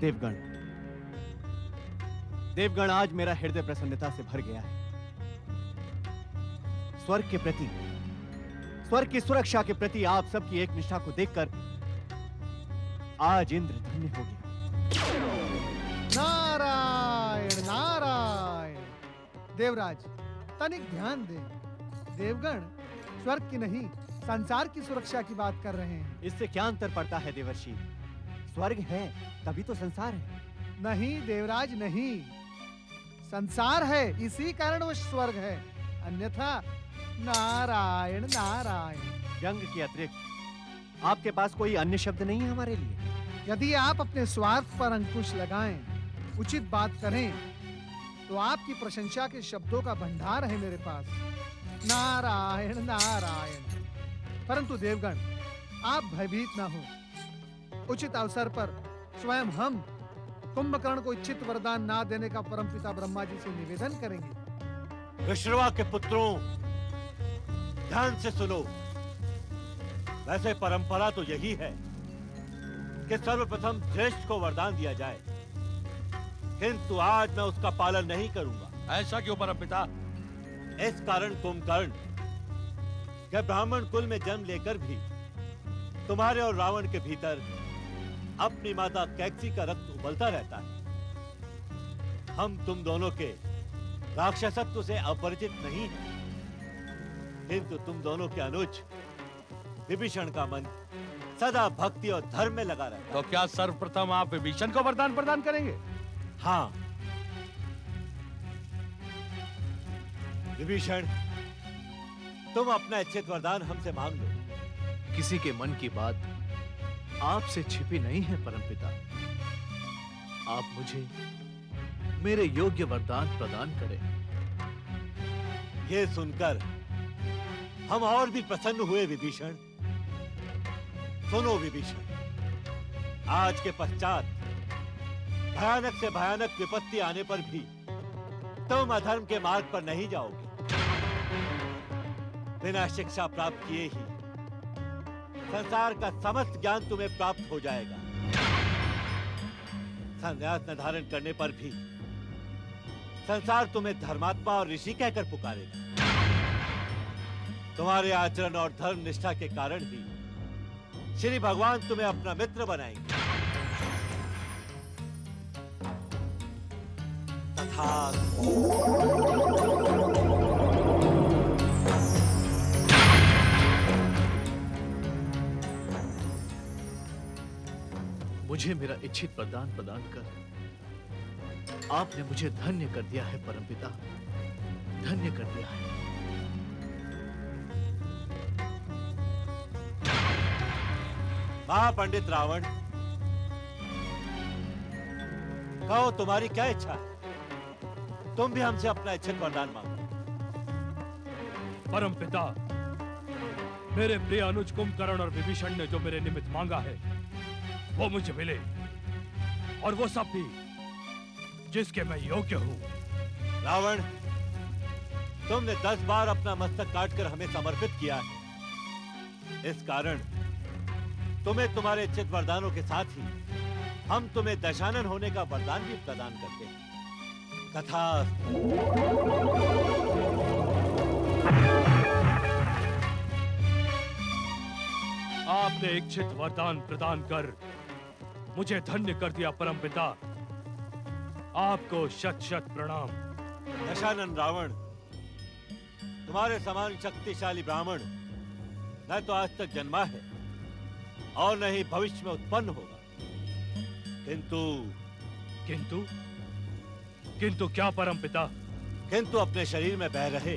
देवगण, देवगण, आज मेरा हृदय प्रसन्नता से भर गया है। स्वर्ग के प्रति, स्वर्ग की सुरक्षा के प्रति आप सबकी एक निष्ठा को देखकर आज इंद्र धन्य हो गया। नारायण नारायण। देवराज, तनिक ध्यान दे। देवगण स्वर्ग की नहीं, संसार की सुरक्षा की बात कर रहे हैं। इससे क्या अंतर पड़ता है देवर्षि? स्वर्ग है तभी तो संसार है। नहीं देवराज नहीं, संसार है इसी कारण वो स्वर्ग है, अन्यथा नारायण नारायण। व्यंग के अतिरिक्त आपके पास कोई अन्य शब्द नहीं है हमारे लिए? यदि आप अपने स्वार्थ पर अंकुश लगाएं, उचित बात करें, तो आपकी प्रशंसा के शब्दों का भंडार है मेरे पास। नारायण नारायण। परंतु देवगण, आप भयभीत ना हो। उचित अवसर पर स्वयं हम कुंभकर्ण को इच्छित वरदान ना देने का परमपिता ब्रह्मा जी से निवेदन करेंगे। विश्रवा के पुत्रों, ध्यान से सुनो। वैसे परंपरा तो यही है कि सर्वप्रथम ज्येष्ठ को वरदान दिया जाए, किंतु आज मैं उसका पालन नहीं करूंगा। ऐसा क्यों परमपिता? इस कारण कुंभकर्ण कि ब्राह्मण कुल में जन्म लेकर भी तुम्हारे और रावण के भीतर अपनी माता कैकसी का रक्त उबलता रहता है। हम तुम दोनों के राक्षसत्व से अपरिचित नहीं हैं, किंतु तुम दोनों के अनुज विभीषण का मन सदा भक्ति और धर्म में लगा रहता है। तो क्या सर्वप्रथम आप विभीषण को वरदान प्रदान करेंगे? हाँ विभीषण, तुम अपना इच्छित वरदान हमसे मांग लो। किसी के मन की बात आपसे छिपी नहीं है परमपिता। आप मुझे मेरे योग्य वरदान प्रदान करें। ये सुनकर हम और भी प्रसन्न हुए विभीषण। सुनो विभीषण, आज के पश्चात भयानक से भयानक विपत्ति आने पर भी तुम अधर्म के मार्ग पर नहीं जाओगे। बिना शिक्षा प्राप्त किए ही संसार का समस्त ज्ञान तुम्हें प्राप्त हो जाएगा। संन्यास न धारण करने पर भी संसार तुम्हें धर्मात्मा और ऋषि कहकर पुकारेगा। तुम्हारे आचरण और धर्म निष्ठा के कारण ही श्री भगवान तुम्हें अपना मित्र बनाएंगे। मुझे मेरा इच्छित वरदान प्रदान कर आपने मुझे धन्य कर दिया है परमपिता, धन्य कर दिया है। महापंडित रावण, कहो तुम्हारी क्या इच्छा है? तुम भी हमसे अपना इच्छित वरदान मांगो। परमपिता, मेरे प्रिय अनुज कुंभकर्ण और विभीषण ने जो मेरे निमित्त मांगा है वो मुझे मिले, और वो सब भी जिसके मैं योग्य हूं। रावण, तुमने 10 बार अपना मस्तक काटकर हमें समर्पित किया है। इस कारण तुम्हें तुम्हारे इच्छित वरदानों के साथ ही हम तुम्हें दशानन होने का वरदान भी प्रदान करते हैं। तथास्तु। आपने इच्छित वरदान प्रदान कर मुझे धन्य कर दिया परमपिता। आपको शत शत प्रणाम। दशानन रावण, तुम्हारे समान शक्तिशाली ब्राह्मण न तो आज तक जन्मा है और न ही भविष्य में उत्पन्न होगा। किंतु किंतु क्या परमपिता? किंतु अपने शरीर में बह रहे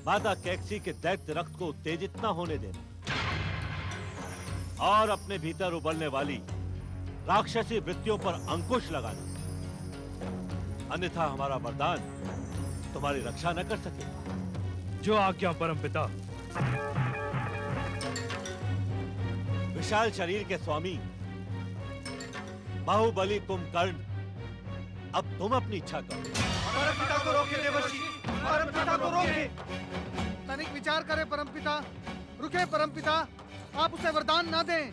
माता कैकसी के दैत्य रक्त को उत्तेजित न होने देना और अपने भीतर उबलने वाली राक्षसी वृत्तियों पर अंकुश लगाना, अन्यथा हमारा वरदान तुम्हारी रक्षा न कर सकेगा। जो आज्ञा परमपिता। विशाल शरीर के स्वामी बाहुबली कुंभकर्ण, अब तुम अपनी इच्छा करो। परमपिता को रोके देवर्षि, परमपिता को रोके। तनिक विचार करें परमपिता, रुके परमपिता, आप उसे वरदान ना दें।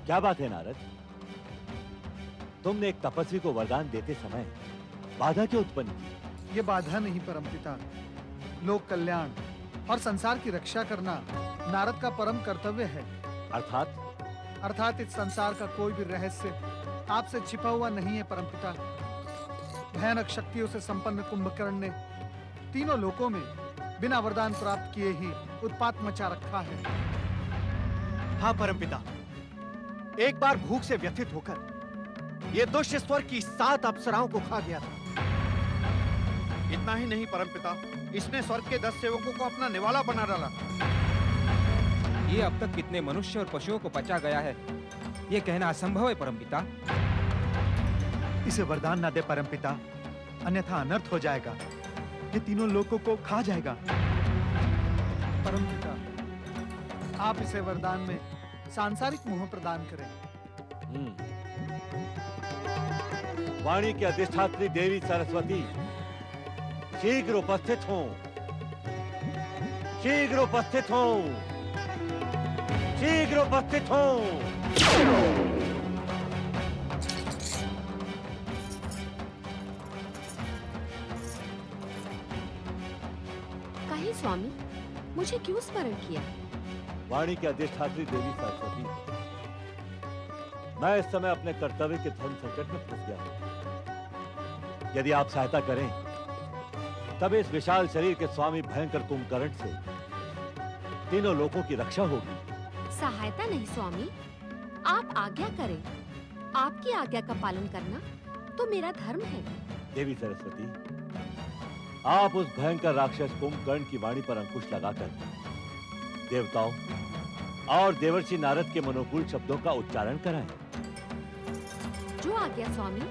क्या बात है नारद? तुमने एक तपस्वी को वरदान देते समय बाधा क्यों उत्पन्न की? ये बाधा नहीं परमपिता, लोक कल्याण और संसार की रक्षा करना नारद का परम कर्तव्य है। अर्थात इस संसार का कोई भी रहस्य आपसे छिपा हुआ नहीं है परमपिता। भयानक शक्तियों से संपन्न कुंभकर्ण ने तीनों लोकों में बिना वरदान प्राप्त किए ही उत्पात मचा रखा है। हाँ परमपिता, एक बार भूख से व्यथित होकर ये दुष्ट स्वर की 7 अप्सराओं को खा गया था। इतना ही नहीं परमपिता, इसने स्वर्ग के 10 सेवकों को अपना निवाला बना डाला। ये अब तक कितने मनुष्य और पशुओं को पचा गया है, ये कहना असंभव है परमपिता। इसे वरदान ना दे परमपिता, अन्यथा अनर्थ हो जाएगा। ये तीनों लोगों को खा जाएगा। परमपिता, आप इसे वरदान में सांसारिक मोह प्रदान करें। वाणी की अधिष्ठात्री देवी सरस्वती शीघ्र उपस्थित हो, शीघ्र उपस्थित हो, शीघ्र उपस्थित हो। कहे स्वामी, मुझे क्यों स्मरण किया? वाणी की अधिष्ठात्री देवी सरस्वती, मैं इस समय अपने कर्तव्य के धर्म संकट में फंस गया हूं। यदि आप सहायता करें तब इस विशाल शरीर के स्वामी भयंकर कुंभकर्ण से तीनों लोगों की रक्षा होगी। सहायता नहीं स्वामी, आप आज्ञा करें। आपकी आज्ञा का पालन करना तो मेरा धर्म है। देवी सरस्वती, आप उस भयंकर राक्षस कुंभकर्ण की वाणी पर अंकुश लगाकर देवताओं और देवर्षि नारद के मनोकूल शब्दों का उच्चारण कराएं। जो आज्ञा स्वामी।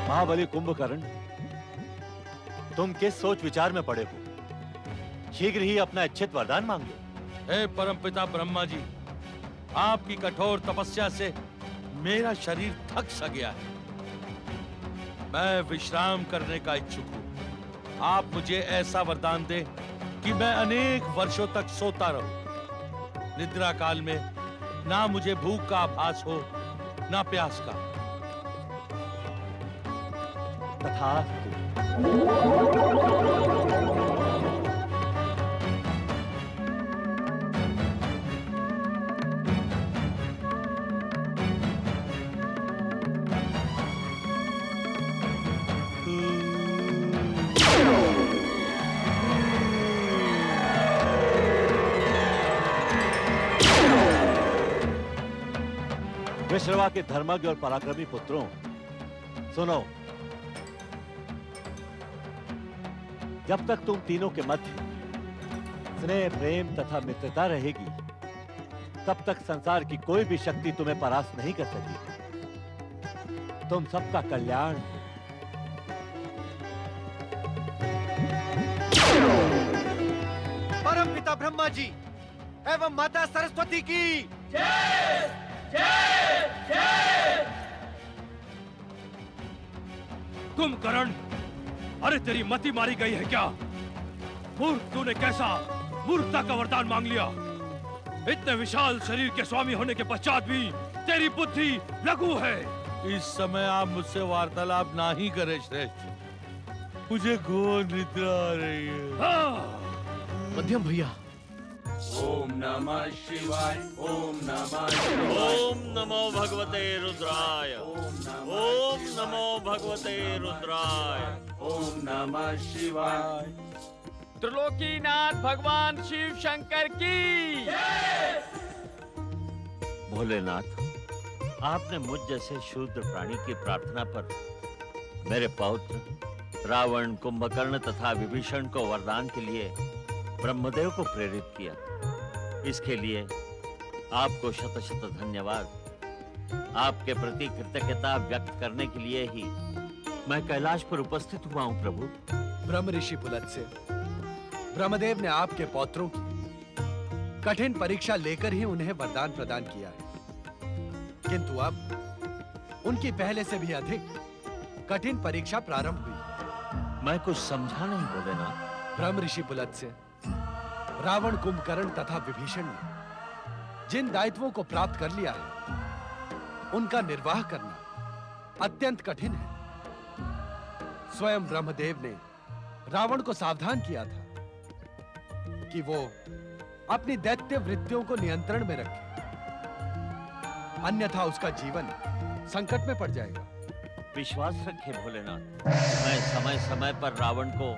महाबली कुंभकर्ण, तुम किस सोच विचार में पड़े हो? शीघ्र ही अपना इच्छित वरदान मांग लो। हे परमपिता ब्रह्मा जी, आपकी कठोर तपस्या से मेरा शरीर थक सा गया है। मैं विश्राम करने का इच्छुक हूँ। आप मुझे ऐसा वरदान दें कि मैं अनेक वर्षों तक सोता रहूं। निद्रा काल में ना मुझे भूख का आभास हो, ना प्यास का। तथास्तु। विश्रवा के धर्मज्ञ और पराक्रमी पुत्रों, सुनो। जब तक तुम तीनों के मध्य स्नेह, प्रेम तथा मित्रता रहेगी, तब तक संसार की कोई भी शक्ति तुम्हें परास्त नहीं कर सकेगी। तुम सबका कल्याण परम पिता ब्रह्मा जी एवं माता सरस्वती की जय जय जय। कुंभकर्ण, अरे तेरी मति मारी गई है क्या? मूर्ख, तूने कैसा मूर्खता का वरदान मांग लिया? इतने विशाल शरीर के स्वामी होने के पश्चात भी तेरी बुद्धि लघु है। इस समय आप मुझसे वार्तालाप ना ही करें श्रेष्ठ, मुझे घोर निद्रा आ रही है। मध्यम भैया, ओम नमः शिवाय, ओम नमः शिवाय, ओम नमो भगवते रुद्राय, ओम नमो भगवते रुद्राय, ओम नमः शिवाय। त्रिलोकीनाथ भगवान शिव शंकर की। भोलेनाथ, आपने मुझ जैसे शूद्र प्राणी की प्रार्थना पर मेरे पौत्र रावण, कुंभकर्ण तथा विभीषण को वरदान के लिए ब्रह्मदेव को प्रेरित किया। इसके लिए आपको शत शत धन्यवाद। आपके प्रति कृतज्ञता व्यक्त करने के लिए ही मैं कैलाश पर उपस्थित हुआ हूँ प्रभु। ब्रह्म ऋषि पुलत्स्य, ब्रह्मदेव ने आपके पौत्रों की कठिन परीक्षा लेकर ही उन्हें वरदान प्रदान किया है, किंतु अब उनकी पहले से भी अधिक कठिन परीक्षा प्रारंभ हुई। मैं कुछ समझा नहीं भोलेनाथ। ब्रह्म ऋषि पुलत्स्य, रावण, कुंभकर्ण तथा विभीषण ने जिन दायित्वों को प्राप्त कर लिया है, उनका निर्वाह करना अत्यंत कठिन है। स्वयं ब्रह्मदेव ने रावण को सावधान किया था कि वो अपनी दैत्य वृत्तियों को नियंत्रण में रखे, अन्यथा उसका जीवन संकट में पड़ जाएगा। विश्वास रखे भोलेनाथ, मैं समय समय पर रावण को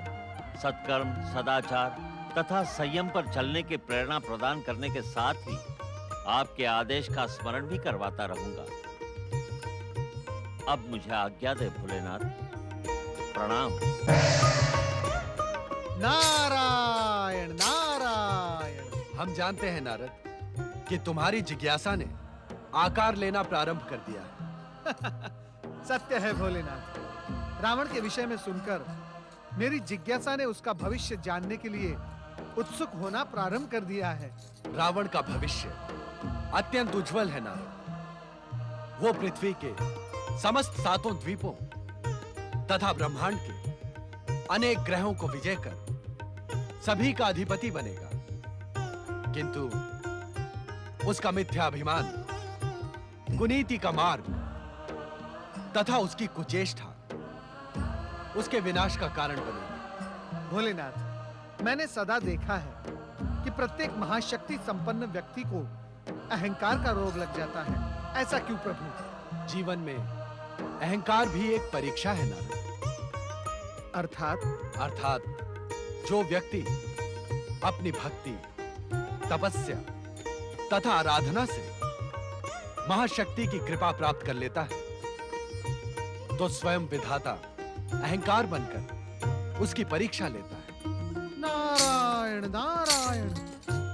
सत्कर्म, सदाचार तथा संयम पर चलने की प्रेरणा प्रदान करने के साथ ही आपके आदेश का स्मरण भी करवाता रहूंगा। अब मुझे आज्ञा दे भोलेनाथ। प्रणाम। नारायण नारायण। हम जानते हैं नारद कि तुम्हारी जिज्ञासा ने आकार लेना प्रारंभ कर दिया है। सत्य है भोलेनाथ, रावण के विषय में सुनकर मेरी जिज्ञासा ने उसका भविष्य जानने के लिए उत्सुक होना प्रारंभ कर दिया है। रावण का भविष्य अत्यंत उज्जवल है नारद। वो पृथ्वी के समस्त 7 द्वीपों तथा ब्रह्मांड के अनेक ग्रहों को विजय कर सभी का अधिपति बनेगा, किंतु उसका मिथ्या अभिमान, कुनीति का मार्ग तथा उसकी कुचेष्टा उसके विनाश का कारण बनेगी। भोलेनाथ, मैंने सदा देखा है कि प्रत्येक महाशक्ति संपन्न व्यक्ति को अहंकार का रोग लग जाता है। ऐसा क्यों प्रभु? जीवन में अहंकार भी एक परीक्षा है नारद। अर्थात जो व्यक्ति अपनी भक्ति, तपस्या तथा आराधना से महाशक्ति की कृपा प्राप्त कर लेता है, तो स्वयं विधाता अहंकार बनकर उसकी परीक्षा लेता है। नारायण नारायण।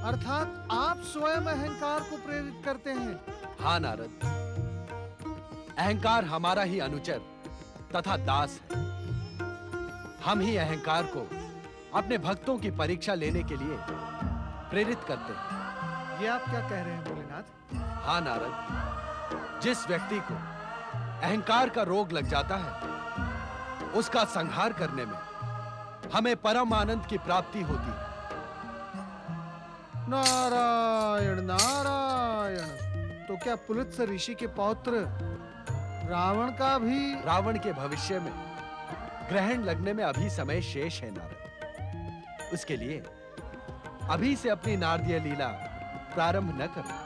अर्थात आप स्वयं अहंकार को प्रेरित करते हैं। हाँ नारद, अहंकार हमारा ही अनुचर तथा दास है। हम ही अहंकार को अपने भक्तों की परीक्षा लेने के लिए प्रेरित करते हैं। ये आप क्या कह रहे हैं भोलेनाथ? हाँ नारद, जिस व्यक्ति को अहंकार का रोग लग जाता है, उसका संहार करने में हमें परम आनंद की प्राप्ति होती है। नारायण नारायण। तो क्या पुलत्स्य ऋषि के पौत्र रावण का भी? रावण के भविष्य में ग्रहण लगने में अभी समय शेष है नारद। उसके लिए अभी से अपनी नारदीय लीला प्रारंभ न करो।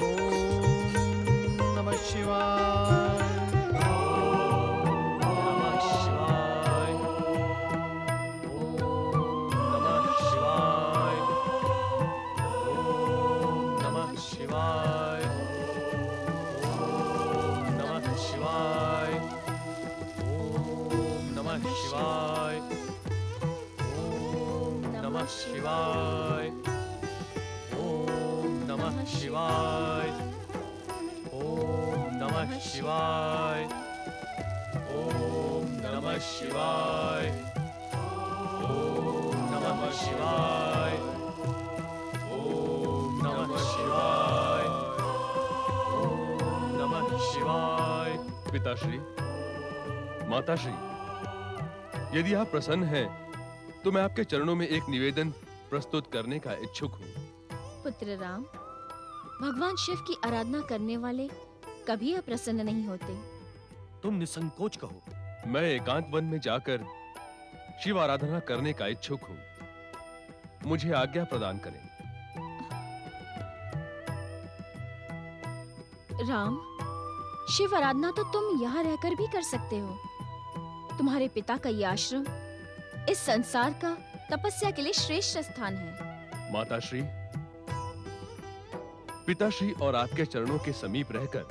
ओम नमः शिवाय। शिवाय। ओम नमः शिवाय। ओम नमः शिवाय। ओम नमः शिवाय। ओम नमः शिवाय। ओम नमः शिवाय। ओम नमः शिवाय। पिताश्री, माताश्री, यदि आप प्रसन्न हैं तो मैं आपके चरणों में एक निवेदन प्रस्तुत करने का इच्छुक हूँ। पुत्र राम, भगवान शिव की आराधना करने वाले कभी अप्रसन्न नहीं होते। तुम निसंकोच कहो। मैं एकांत वन में जाकर शिव आराधना करने का इच्छुक हूँ। मुझे आज्ञा प्रदान करें। राम, शिव आराधना तो तुम यहाँ रहकर भी कर सकते हो। तुम्हारे पिता का ये आश्रम इस संसार का तपस्या के लिए श्रेष्ठ स्थान है। माताश्री, पिताश्री और आपके चरणों के समीप रहकर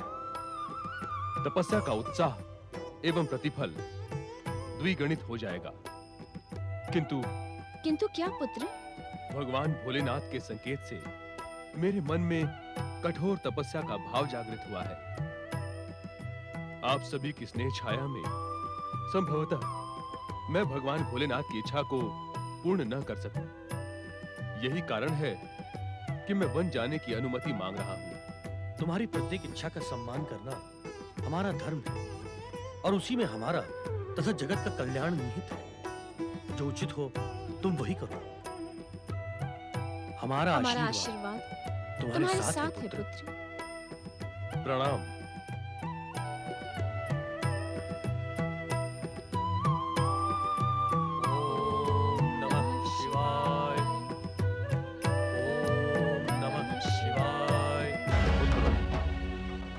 तपस्या का उत्साह एवं प्रतिफल द्विगुणित हो जाएगा। किंतु क्या पुत्र? भगवान भोलेनाथ के संकेत से मेरे मन में कठोर तपस्या का भाव जागृत हुआ है। आप सभी की स्नेह छाया में संभवतः मैं भगवान भोलेनाथ की इच्छा को पूर्ण न कर सकूं। यही कारण है कि मैं वन जाने की अनुमति मांग रहा हूं। तुम्हारी प्रत्येक इच्छा का सम्मान करना हमारा धर्म है और उसी में हमारा तथा जगत का कल्याण निहित है। जो उचित हो तुम वही करो। हमारा आशीर्वाद तुम्हारे साथ है पुत्र। प्रणाम।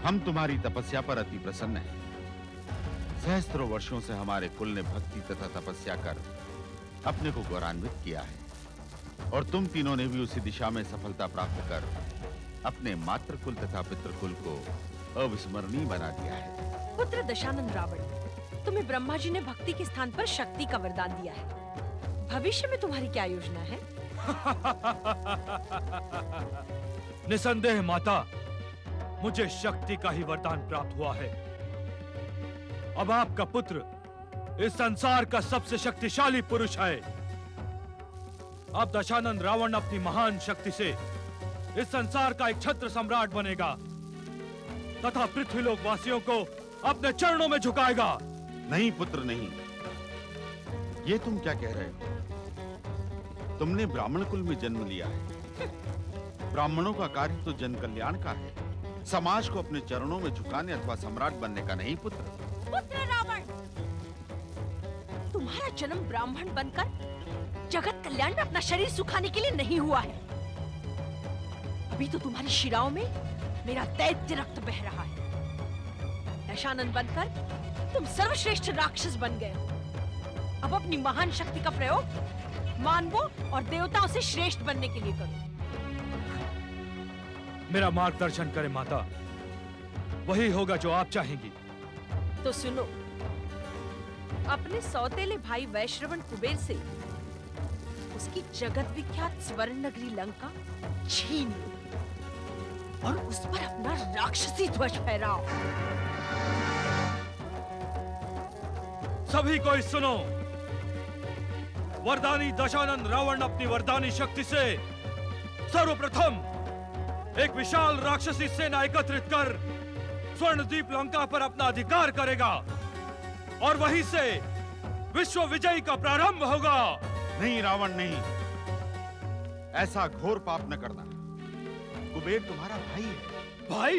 हम तुम्हारी तपस्या पर अति प्रसन्न हैं। सहस्त्रों वर्षों से हमारे कुल ने भक्ति तथा तपस्या कर अपने को गौरवान्वित किया है और तुम तीनों ने भी उसी दिशा में सफलता प्राप्त कर अपने मातृकुल तथा पितृकुल को अविस्मरणीय बना दिया है। पुत्र दशानन रावण, तुम्हें ब्रह्मा जी ने भक्ति के स्थान पर शक्ति का वरदान दिया है। भविष्य में तुम्हारी क्या योजना है? निसंदेह माता, मुझे शक्ति का ही वरदान प्राप्त हुआ है। अब आपका पुत्र इस संसार का सबसे शक्तिशाली पुरुष है। अब दशानन रावण अपनी महान शक्ति से इस संसार का एक छत्र सम्राट बनेगा तथा पृथ्वीलोक वासियों को अपने चरणों में झुकाएगा। नहीं पुत्र नहीं, ये तुम क्या कह रहे हो? तुमने ब्राह्मण कुल में जन्म लिया है। ब्राह्मणों का कार्य तो जन कल्याण का है, समाज को अपने चरणों में झुकाने अथवा सम्राट बनने का नहीं। पुत्र रावण, तुम्हारा जन्म ब्राह्मण बनकर जगत कल्याण में अपना शरीर सुखाने के लिए नहीं हुआ है। अभी तो तुम्हारी शिराओं में मेरा दैत्य रक्त बह रहा है। दशानन बनकर तुम सर्वश्रेष्ठ राक्षस बन गए हो। अब अपनी महान शक्ति का प्रयोग मानवों और देवताओं से श्रेष्ठ बनने के लिए करो। मेरा मार्गदर्शन करें माता, वही होगा जो आप चाहेंगी। तो सुनो, अपने सौतेले भाई वैश्रवण कुबेर से उसकी जगत विख्यात स्वर्ण नगरी लंका छीन लो और उस पर अपना राक्षसी ध्वज फहराओ। सभी कोई सुनो, वरदानी दशानन रावण अपनी वरदानी शक्ति से सर्वप्रथम एक विशाल राक्षसी सेना एकत्रित कर स्वर्णद्वीप लंका पर अपना अधिकार करेगा और वहीं से विश्व विजय का प्रारंभ होगा। नहीं रावण नहीं, ऐसा घोर पाप न करना। कुबेर तुम्हारा भाई है। भाई?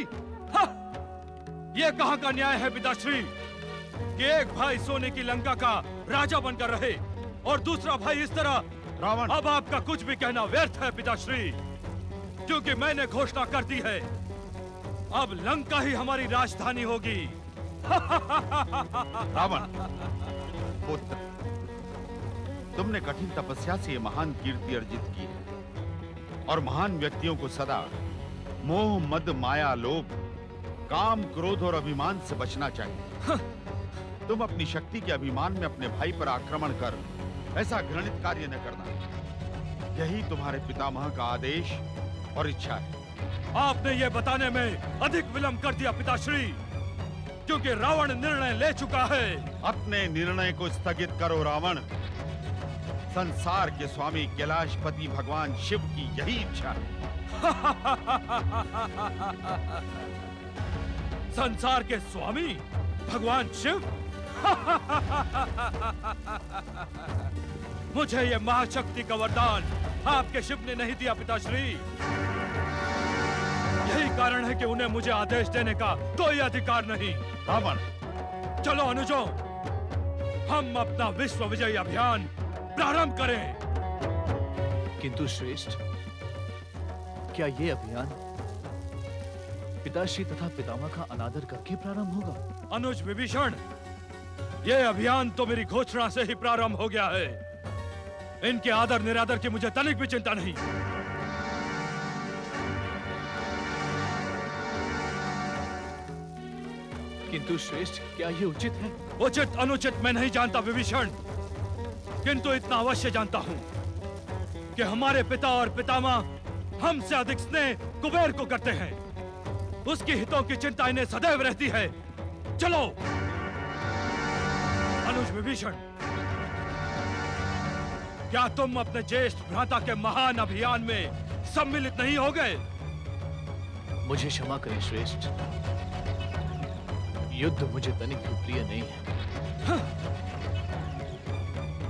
यह कहां का न्याय है पिताश्री कि एक भाई सोने की लंका का राजा बनकर रहे और दूसरा भाई इस तरह? रावण, अब आपका कुछ भी कहना व्यर्थ है पिताश्री, क्योंकि मैंने घोषणा कर दी है अब लंका ही हमारी राजधानी होगी। रावण पुत्र, तुमने कठिन तपस्या से महान कीर्ति अर्जित की है और महान व्यक्तियों को सदा मोह मद माया लोभ काम क्रोध और अभिमान से बचना चाहिए। तुम अपनी शक्ति के अभिमान में अपने भाई पर आक्रमण कर ऐसा घृणित कार्य न करना। यही तुम्हारे पितामह का आदेश और इच्छा है। आपने ये बताने में अधिक विलंब कर दिया पिताश्री, क्योंकि रावण निर्णय ले चुका है। अपने निर्णय को स्थगित करो रावण। संसार के स्वामी कैलाशपति भगवान शिव की यही इच्छा है। संसार के स्वामी भगवान शिव? मुझे ये महाशक्ति का वरदान आपके शिव ने नहीं दिया पिताश्री। यही कारण है कि उन्हें मुझे आदेश देने का कोई अधिकार नहीं। रावण, चलो अनुजों, हम अपना विश्व विजय अभियान प्रारंभ करें। किंतु श्रेष्ठ, क्या ये अभियान पिताश्री तथा पितामह का अनादर करके प्रारंभ होगा? अनुज विभीषण, ये अभियान तो मेरी घोषणा से ही प्रारंभ हो गया है। इनके आदर निरादर की मुझे तनिक भी चिंता नहीं। किंतु श्रेष्ठ, क्या ये उचित है? उचित अनुचित मैं नहीं जानता विभीषण, किंतु इतना अवश्य जानता हूं कि हमारे पिता और पितामह हमसे अधिक स्नेह कुबेर को करते हैं। उसकी हितों की चिंता इन्हें सदैव रहती है चलो। अनुज विभीषण, क्या तुम अपने ज्येष्ठ भ्राता के महान अभियान में सम्मिलित नहीं हो गए? मुझे क्षमा करें श्रेष्ठ, युद्ध मुझे तनिक भी प्रिय नहीं है।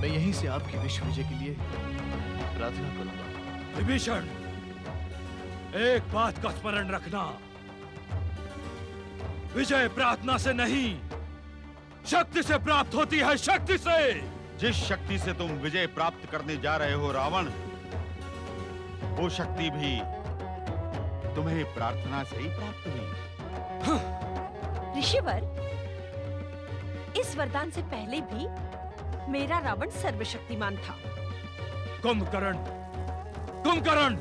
मैं यहीं से आपकी विश्व विजय के लिए प्रार्थना करूंगा। विभीषण, एक बात का स्मरण रखना, विजय प्रार्थना से नहीं, शक्ति से प्राप्त होती है, शक्ति से। जिस शक्ति से तुम विजय प्राप्त करने जा रहे हो रावण, वो शक्ति भी तुम्हें प्रार्थना से ही प्राप्त हुई। ऋषिवर, इस वरदान से पहले भी मेरा रावण सर्वशक्तिमान था। कुंभकर्ण, कुंभकर्ण,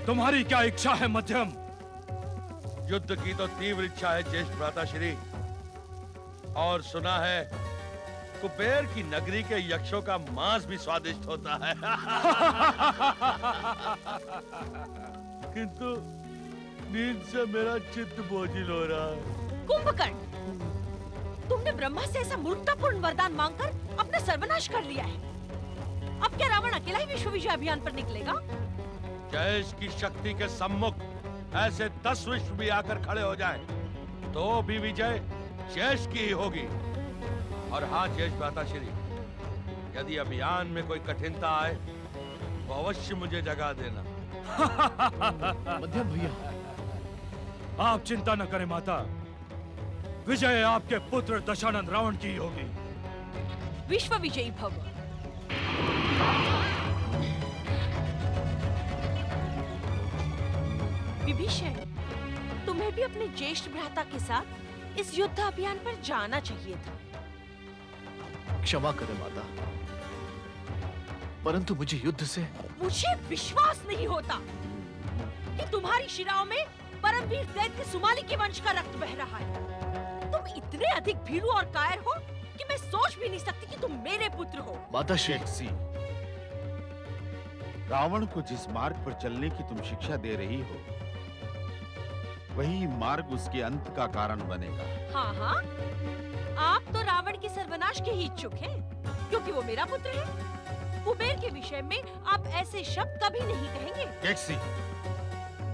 तुम्हारी क्या इच्छा है मध्यम? युद्ध की तो तीव्र इच्छा है ज्येष्ठ भ्राताश्री, और सुना है कुबेर की नगरी के यक्षों का मांस भी स्वादिष्ट होता है। किंतु नींद से मेरा चित्त बोझिल हो रहा है। कुंभकर्ण, तुमने ब्रह्मा से ऐसा मूर्खतापूर्ण वरदान मांगकर अपना सर्वनाश कर लिया है। अब क्या रावण अकेला ही विश्व विजय अभियान पर निकलेगा? जयेश की शक्ति के सम्मुख ऐसे 10 विश्व भी आकर खड़े हो जाएं, तो भी विजय जयेश की ही होगी। और हाँ जयेश भ्राताश्री, यदि अभियान में कोई कठिनता आए तो अवश्य मुझे जगा देना। मध्यम भैया, आप चिंता न करें माता, विजय आपके पुत्र दशानन रावण की ही होगी। विश्व विजयी भव। विभीषण, तुम्हें भी अपने ज्येष्ठ भ्राता के साथ इस युद्ध अभियान पर जाना चाहिए था। क्षमा करें माता, परंतु मुझे युद्ध से मुझे विश्वास नहीं होता कि तुम्हारी शिराओं में परमवीर दैत्य सुमाली के वंश का रक्त बह रहा है। तुम इतने अधिक भीरू और कायर हो कि मैं सोच भी नहीं सकती कि तुम मेरे पुत्र हो। माता शेखसी, रावण को जिस मार्ग पर चलने की तुम शिक्षा दे रही हो, वही मार्ग उसके अंत का कारण बनेगा। हाँ हाँ, आप तो रावण के सर्वनाश के ही इच्छुक हैं, क्योंकि वो मेरा पुत्र है। कुबेर के विषय में आप ऐसे शब्द कभी नहीं कहेंगे। कैक्सी,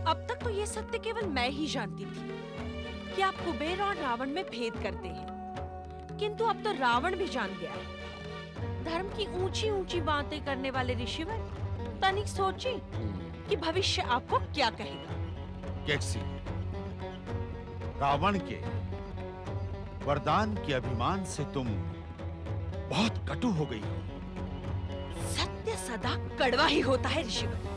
अब तक तो ये सत्य केवल मैं ही जानती थी कि आप कुबेर और रावण में भेद करते हैं, किंतु अब तो रावण भी जान गया है। धर्म की ऊंची ऊंची बातें करने वाले ऋषिवर, तनिक सोचिए कि भविष्य आपको क्या कहेगा। कैक्सी, रावण के वरदान के अभिमान से तुम बहुत कटु हो गई हो। सत्य सदा कड़वा ही होता है ऋषिवर।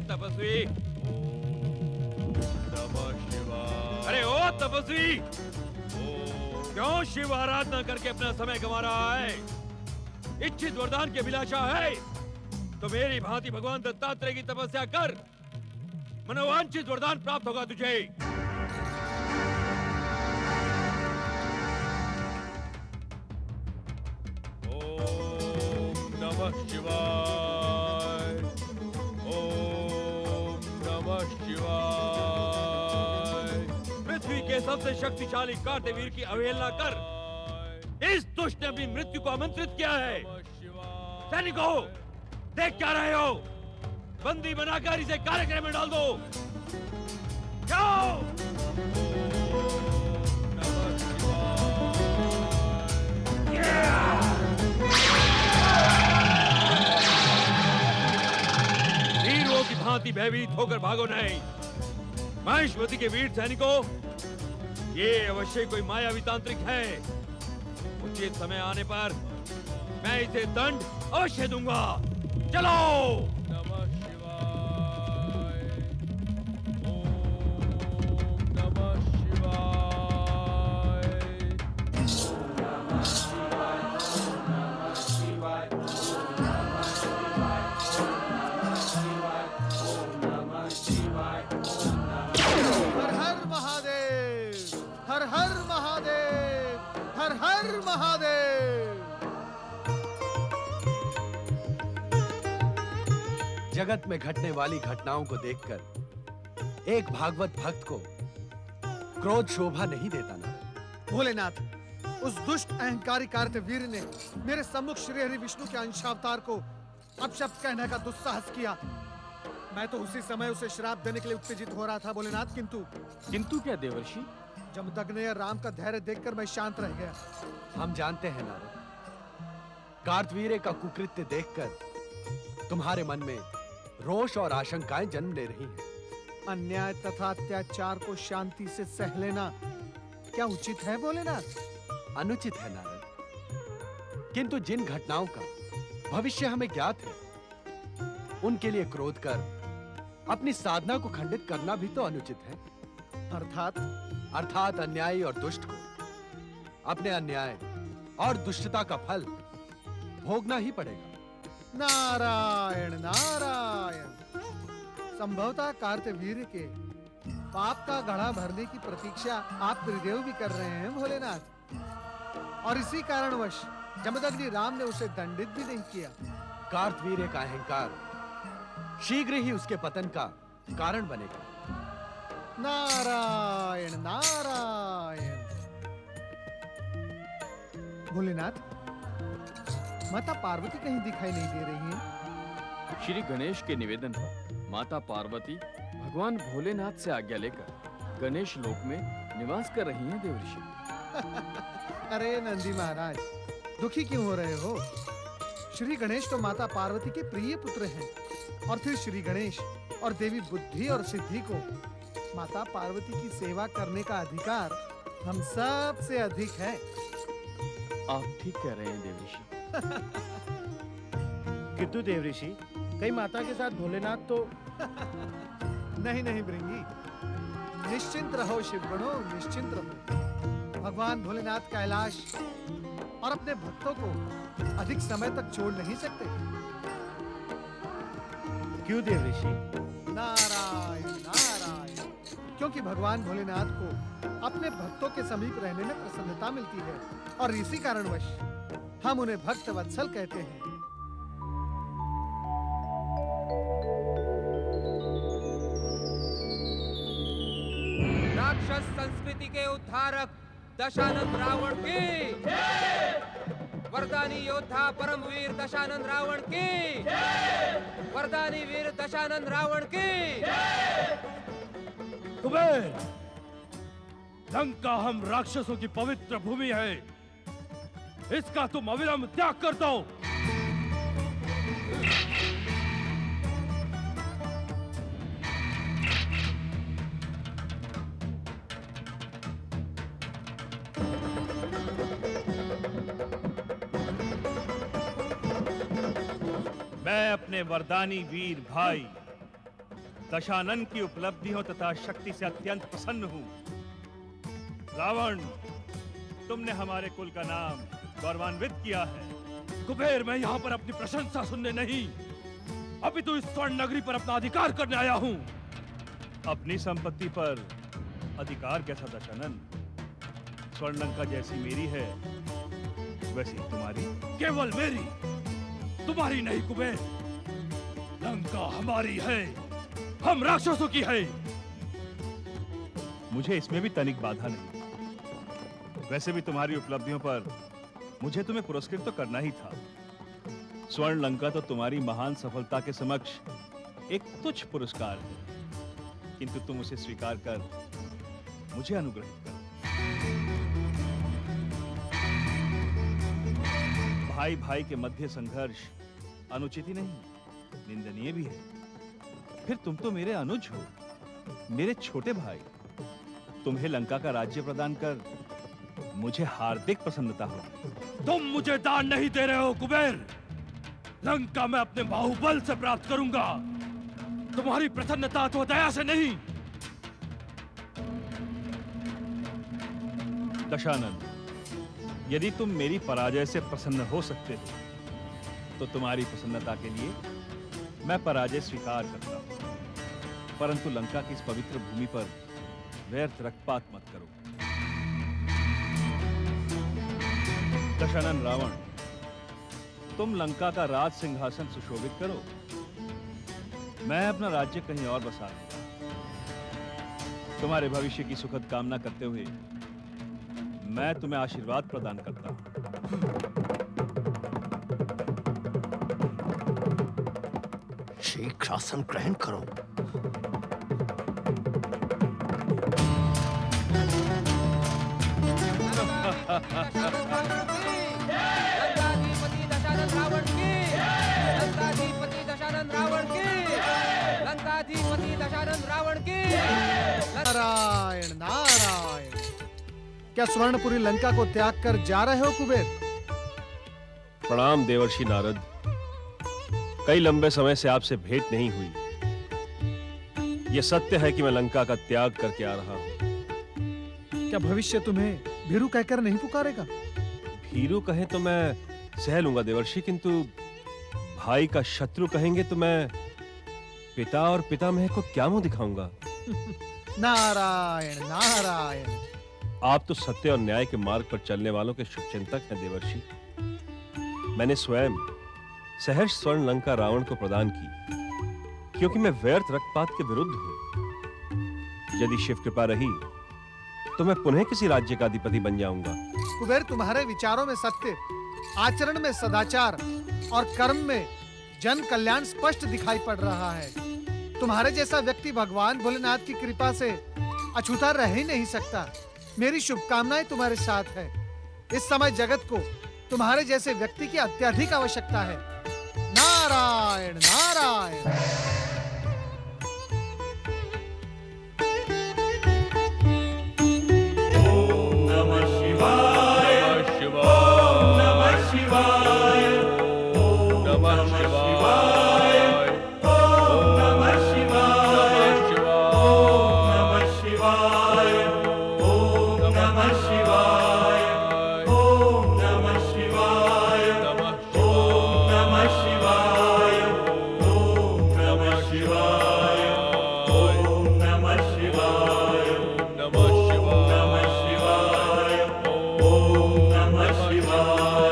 तपस्वी, अरे ओ तपस्वी, क्यों शिव आराधना करके अपना समय गंवा रहा है? इच्छित वरदान की अभिलाषा है तो मेरी भांति भगवान दत्तात्रेय की तपस्या कर, मनोवांछित वरदान प्राप्त होगा तुझे। ओम नमः शिवाय, ओम नमः शिवाय। पृथ्वी के सबसे शक्तिशाली कार्तवीर की अवहेलना कर। इस दुष्ट ने अपनी मृत्यु को आमंत्रित किया है। सैनिकों, देख क्या रहे हो? बंदी बनाकर इसे कारागृह में डाल दो। जाओ। वीरों की भांति भयभीत होकर भागो नहीं। महेश्वती के वीर सैनिकों, ये अवश्य कोई मायावी तांत्रिक है। उचित समय आने पर मैं इसे दंड अवश्य दूंगा। चलो। नमः शिवाय, ओम नमः शिवाय। नमः शिवाय, नमः शिवाय, नमः शिवाय, ओम नमः शिवाय, हर हर महादेव, हर हर महादेव, हर हर महादेव। जगत में घटने वाली घटनाओं को देखकर एक भागवत भक्त को क्रोध शोभा नहीं देता ना। भोलेनाथ, उस दुष्ट अहंकारी कार्तवीर ने मेरे सम्मुख श्री हरि विष्णु के अंशावतार को अपशब्द कहने का दुस्साहस किया। मैं तो उसी समय उसे श्राप देने के लिए उत्तेजित हो रहा था भोलेनाथ, किंतु क्या देवर्षि? जमदग्नि और राम का धैर्य देखकर मैं शांत रह गया। हम जानते हैं नारद, कार्तवीर्य का कुकृत्य देखकर तुम्हारे मन में रोष और आशंकाएं जन्म ले रही हैं। अन्याय तथा अत्याचार को शांति से सह लेना क्या उचित है भोलेनाथ? अनुचित है नारद, किंतु जिन घटनाओं का भविष्य हमें ज्ञात है, उनके लिए क्रोध कर अपनी साधना को खंडित करना भी तो अनुचित है। अर्थात अन्यायी और दुष्ट को अपने अन्याय और दुष्टता का फल भोगना ही पड़ेगा। नारायण नारायण। संभवतः कार्तवीर्य के पाप का घड़ा भरने की प्रतीक्षा आप त्रिदेव भी कर रहे हैं भोलेनाथ, और इसी कारणवश जमदग्नि राम ने उसे दंडित भी नहीं किया। कार्तवीर्य का अहंकार शीघ्र ही उसके पतन का कारण बनेगा। नारायण नारायण। भोलेनाथ, माता पार्वती कहीं दिखाई नहीं दे रही हैं। श्री गणेश के निवेदन पर माता पार्वती भगवान भोलेनाथ से आज्ञा लेकर गणेश लोक में निवास कर रही हैं देवर्षि। अरे नंदी महाराज, दुखी क्यों हो रहे हो? श्री गणेश तो माता पार्वती के प्रिय पुत्र हैं, और फिर श्री गणेश और देवी बुद्धि और सिद्धि को माता पार्वती की सेवा करने का अधिकार हम सब से अधिक है। आप ठीक कह रहे हैं देवर्षि। किंतु देवऋषि, कई माता के साथ भोलेनाथ तो नहीं नहीं भृंगी, निश्चिंत रहो शिवगणों, निश्चिंत रहो। भगवान भोलेनाथ कैलाश और अपने भक्तों को अधिक समय तक छोड़ नहीं सकते। क्यों देवऋषि? नारायण नारायण। क्योंकि भगवान भोलेनाथ को अपने भक्तों के समीप रहने में प्रसन्नता मिलती है, और इसी कारणवश हम उन्हें भक्त वत्सल कहते हैं। राक्षस संस्कृति के उद्धारक दशानन रावण की, वरदानी योद्धा परमवीर दशानन रावण की, वरदानी वीर दशानन रावण की। कुबेर, लंका हम राक्षसों की पवित्र भूमि है, इसका तुम अविलंब त्याग कर दो। मैं अपने वरदानी वीर भाई दशानन की उपलब्धियों तथा शक्ति से अत्यंत प्रसन्न हूं। रावण, तुमने हमारे कुल का नाम गौरवान्वित किया है। कुबेर, मैं यहाँ पर अपनी प्रशंसा सुनने नहीं, अभी तो इस स्वर्ण नगरी पर अपना अधिकार करने आया हूँ। अपनी संपत्ति पर अधिकार कैसा दशानन? स्वर्णलंका जैसी मेरी है वैसी तुम्हारी। केवल मेरी, तुम्हारी नहीं कुबेर। लंका हमारी है, हम राक्षसों की है। मुझे इसमें भी तनिक बाधा नहीं। वैसे भी तुम्हारी उपलब्धियों पर मुझे तुम्हें पुरस्कृत तो करना ही था। स्वर्ण लंका तो तुम्हारी महान सफलता के समक्ष एक तुच्छ पुरस्कार है, किंतु तुम उसे स्वीकार कर मुझे अनुग्रहित करो। भाई भाई के मध्य संघर्ष अनुचित ही नहीं, निंदनीय भी है। फिर तुम तो मेरे अनुज हो, मेरे छोटे भाई। तुम्हें लंका का राज्य प्रदान कर मुझे हार्दिक प्रसन्नता हो। तुम मुझे दान नहीं दे रहे हो कुबेर। लंका मैं अपने बाहुबल से प्राप्त करूंगा, तुम्हारी प्रसन्नता तो दया से नहीं। दशानन, यदि तुम मेरी पराजय से प्रसन्न हो सकते हो तो तुम्हारी प्रसन्नता के लिए मैं पराजय स्वीकार करता हूं। परंतु लंका की इस पवित्र भूमि पर व्यर्थ रक्तपात मत करो। दशानन रावण, तुम लंका का राज सिंहासन सुशोभित करो, मैं अपना राज्य कहीं और बसा लूंगा। तुम्हारे भविष्य की सुखद कामना करते हुए मैं तुम्हें आशीर्वाद प्रदान करता हूं। शीघ्र आसन ग्रहण करो। लंकाधिपति दशानन रावण की, लंकाधिपति दशानन रावण की, लंकाधिपति दशानन रावण की। नारायण नारायण। क्या स्वर्णपुरी लंका को त्याग कर जा रहे हो कुबेर? प्रणाम देवर्षि नारद। कई लंबे समय से आपसे भेंट नहीं हुई। यह सत्य है कि मैं लंका का त्याग करके आ रहा हूं। क्या भविष्य तुम्हें भीरू कहकर नहीं पुकारेगा? भीरू कहे तो मैं सह लूंगा देवर्षि, किंतु भाई का शत्रु कहेंगे तो मैं पिता और पितामह को क्या मुंह दिखाऊंगा? नारायण नारायण। आप तो सत्य और न्याय के मार्ग पर चलने वालों के शुभचिंतक हैं देवर्षि। मैंने स्वयं सहर्ष स्वर्ण लंका रावण को प्रदान की, क्योंकि मैं व्यर्थ रक्तपात के विरुद्ध हूं। यदि शिव कृपा रही तो मैं पुनः किसी राज्य का अधिपति बन जाऊंगा। कुबेर, तुम्हारे विचारों में सत्य, आचरण में सदाचार और कर्म में जन कल्याण स्पष्ट दिखाई पड़ रहा है। तुम्हारे जैसा व्यक्ति भगवान भोलेनाथ की कृपा से अछूता रह ही नहीं सकता। मेरी शुभकामनाएं तुम्हारे साथ है। इस समय जगत को तुम्हारे जैसे व्यक्ति की अत्यधिक आवश्यकता है। नारायण नारायण। ओम नमः शिवाय, ओम नमः शिवाय, ओम नमः शिवाय, ओम नमः शिवाय, ओम नमः शिवाय, ओम नमः शिवाय, ओम नमः शिवाय, ओम नमः शिवाय, ओम नमः शिवाय, ओम नमः शिवाय, नमः शिवाय, ओम नमः शिवाय।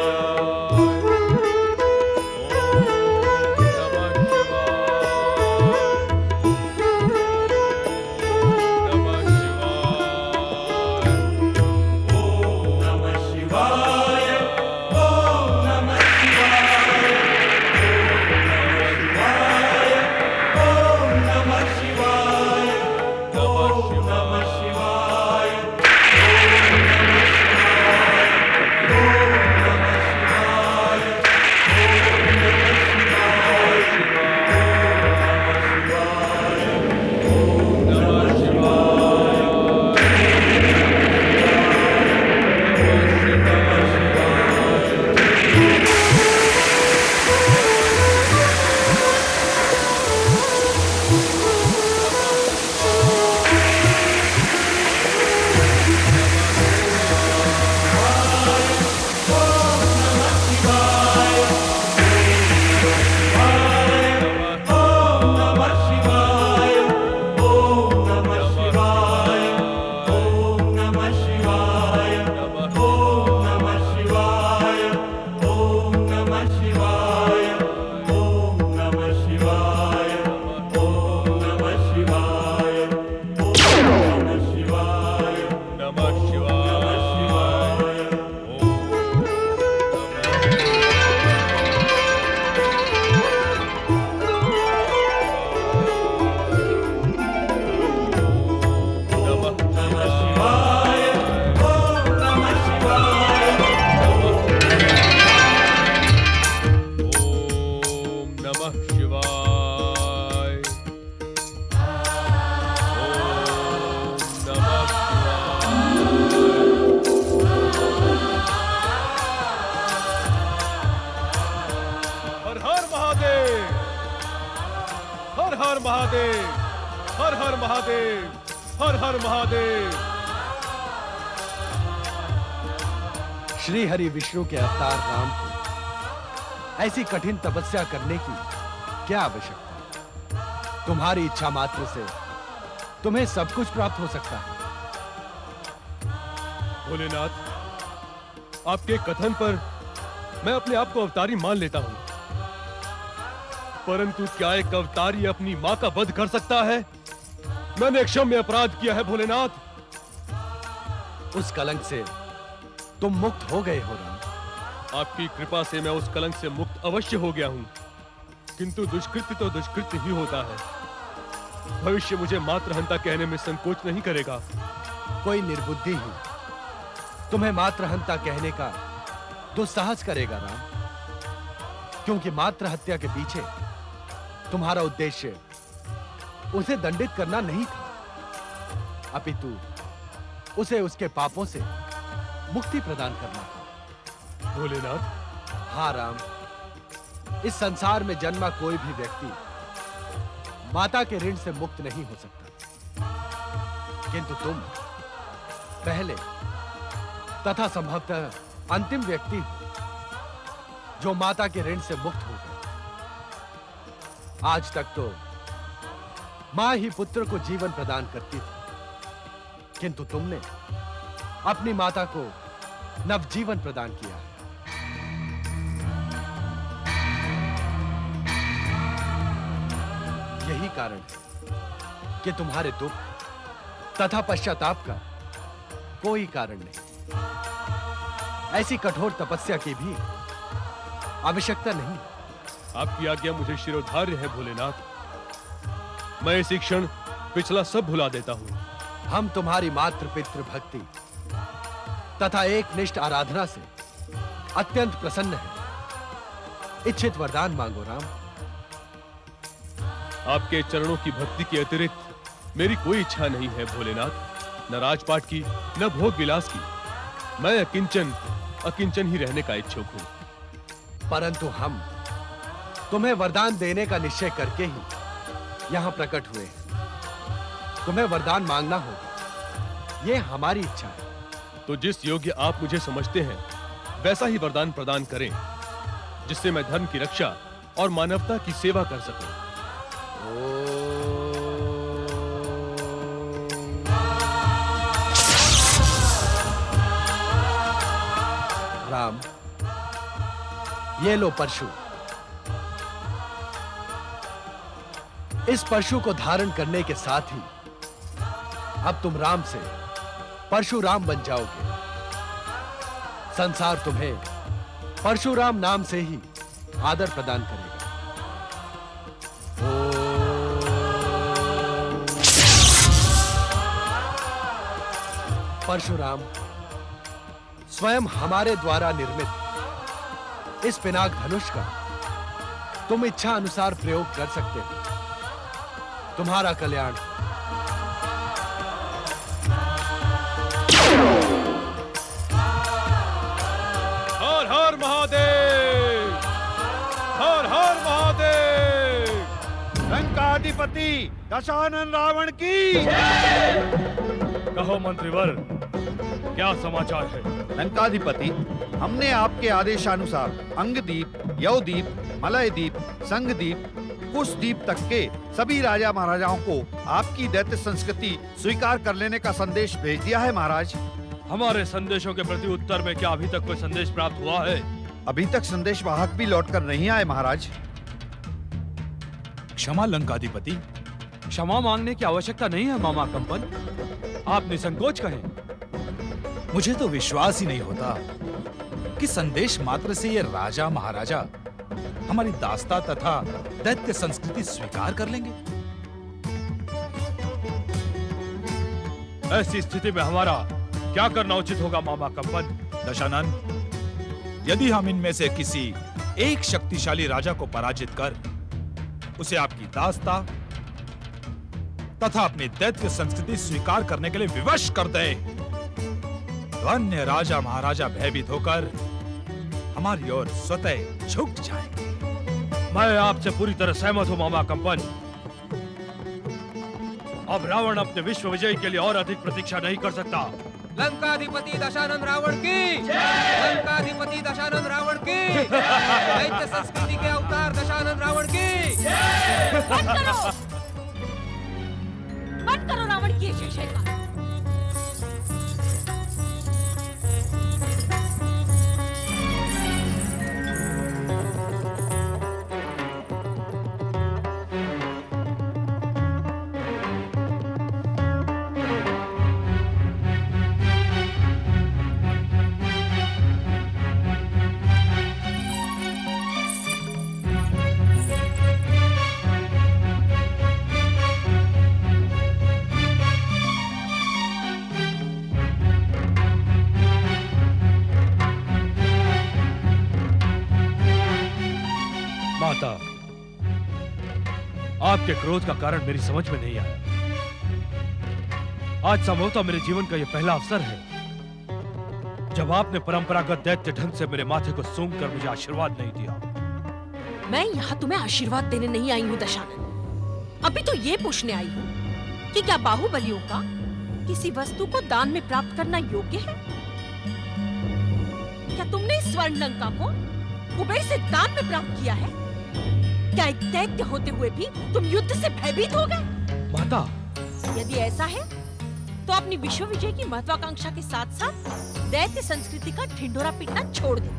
हर हर महादेव, हर हर महादेव, हर हर महादेव। श्री हरि विष्णु के अवतार राम को ऐसी कठिन तपस्या करने की क्या आवश्यकता? तुम्हारी इच्छा मात्र से तुम्हें सब कुछ प्राप्त हो सकता है। भोलेनाथ, आपके कथन पर मैं अपने आप को अवतारी मान लेता हूं, परंतु क्या एक अवतारी अपनी मां का वध कर सकता है? मैंने क्षम्य अपराध किया है भोलेनाथ। उस कलंक से तुम मुक्त हो गए हो राम। आपकी कृपा से मैं उस कलंक से मुक्त अवश्य हो गया हूं, किंतु दुष्कृत्य तो दुष्कृत्य ही होता है। भविष्य मुझे मातृहंता कहने में संकोच नहीं करेगा। कोई निर्बुद्धि ही तुम्हें मातृहंता कहने का दुस्साहस करेगा राम, क्योंकि मातृ हत्या के पीछे तुम्हारा उद्देश्य उसे दंडित करना नहीं था, अपितु उसे उसके पापों से मुक्ति प्रदान करना था। भोलेनाथ, हाँ राम, इस संसार में जन्मा कोई भी व्यक्ति माता के ऋण से मुक्त नहीं हो सकता, किंतु तुम पहले तथा संभवतः अंतिम व्यक्ति हो जो माता के ऋण से मुक्त हो गए। आज तक तो मां ही पुत्र को जीवन प्रदान करती थी, किंतु तुमने अपनी माता को नवजीवन प्रदान किया है। यही कारण है कि तुम्हारे दुख तथा पश्चाताप का कोई कारण नहीं। ऐसी कठोर तपस्या की भी आवश्यकता नहीं। आपकी आज्ञा मुझे शिरोधार्य है भोलेनाथ। मैं इसी क्षण पिछला सब भुला देता हूं। हम तुम्हारी मातृ पितृ भक्ति तथा एकनिष्ठ आराधना से अत्यंत प्रसन्न हैं। इच्छित वरदान मांगो राम। आपके चरणों की भक्ति के अतिरिक्त मेरी कोई इच्छा नहीं है भोलेनाथ, न राजपाट की न भोग विलास की। मैं अकिंचन ही रहने का इच्छुक हूं। परंतु हम तुम्हें वरदान देने का निश्चय करके ही यहां प्रकट हुए हैं। तुम्हें वरदान मांगना होगा, यह हमारी इच्छा है। तो जिस योग्य आप मुझे समझते हैं वैसा ही वरदान प्रदान करें, जिससे मैं धर्म की रक्षा और मानवता की सेवा कर सकूं। राम, ये लो परशु। इस परशु को धारण करने के साथ ही अब तुम राम से परशुराम बन जाओगे। संसार तुम्हें परशुराम नाम से ही आदर प्रदान करेगा। परशुराम स्वयं हमारे द्वारा निर्मित इस पिनाक धनुष का तुम इच्छा अनुसार प्रयोग कर सकते हो। तुम्हारा कल्याण। हर हर महादेव, हर हर महादेव। लंकाधिपति दशानन रावण की। कहो मंत्रीवर, क्या समाचार है? लंकाधिपति, हमने आपके आदेशानुसार अंगदीप, यवदीप, मलयदीप, संगदीप, कुशदीप तक के सभी राजा महाराजाओं को आपकी दैत्य संस्कृति स्वीकार कर लेने का संदेश भेज दिया है महाराज। हमारे संदेशों के प्रति उत्तर में क्या अभी तक कोई संदेश प्राप्त हुआ है? अभी तक संदेश वाहक भी लौटकर नहीं आए महाराज। क्षमा लंकाधिपति, क्षमा मांगने की आवश्यकता नहीं है मामा कंपन। आप निसंकोच कहें। मुझे तो विश्वास ही नहीं होता कि संदेश मात्र से ये राजा महाराजा हमारी दास्ता तथा दैत्य संस्कृति स्वीकार कर लेंगे। ऐसी स्थिति में हमारा क्या करना उचित होगा मामा कंपन? दशानन, यदि हम इनमें से किसी एक शक्तिशाली राजा को पराजित कर उसे आपकी दास्ता तथा अपनी दैत्य संस्कृति स्वीकार करने के लिए विवश कर दे, तो अन्य राजा महाराजा भयभीत होकर हमारी ओर स्वतः झुक जाएंगे। मैं आपसे पूरी तरह सहमत हूं मामा कंपन। अब रावण अपने विश्व विजय के लिए और अधिक प्रतीक्षा नहीं कर सकता। लंकाधिपति दशानन रावण की, लंकाधिपति दशानन रावण की, दैत्य संस्कृति के अवतार दशानन रावण की। बंद करो रावण की ये जय का। माता, आपके क्रोध का कारण मेरी समझ में नहीं आया। आज संभवतः मेरे जीवन का यह पहला अवसर है जब आपने परंपरागत दैत्य ढंग से मेरे माथे को सूंघ कर मुझे आशीर्वाद नहीं दिया। मैं यहाँ तुम्हें आशीर्वाद देने नहीं आई हूँ दशानन। अभी तो ये पूछने आई हूँ कि क्या बाहुबलियों का किसी वस्तु को दान में प्राप्त करना योग्य है? क्या तुमने इस स्वर्ण लंका को कुबेर से दान में प्राप्त किया है? क्या एक दैत्य होते हुए भी तुम युद्ध से भयभीत हो गए? माता, यदि ऐसा है तो अपनी विश्व विजय की महत्वाकांक्षा के साथ साथ दैत्य संस्कृति का ढिंढोरा पीटना छोड़ दो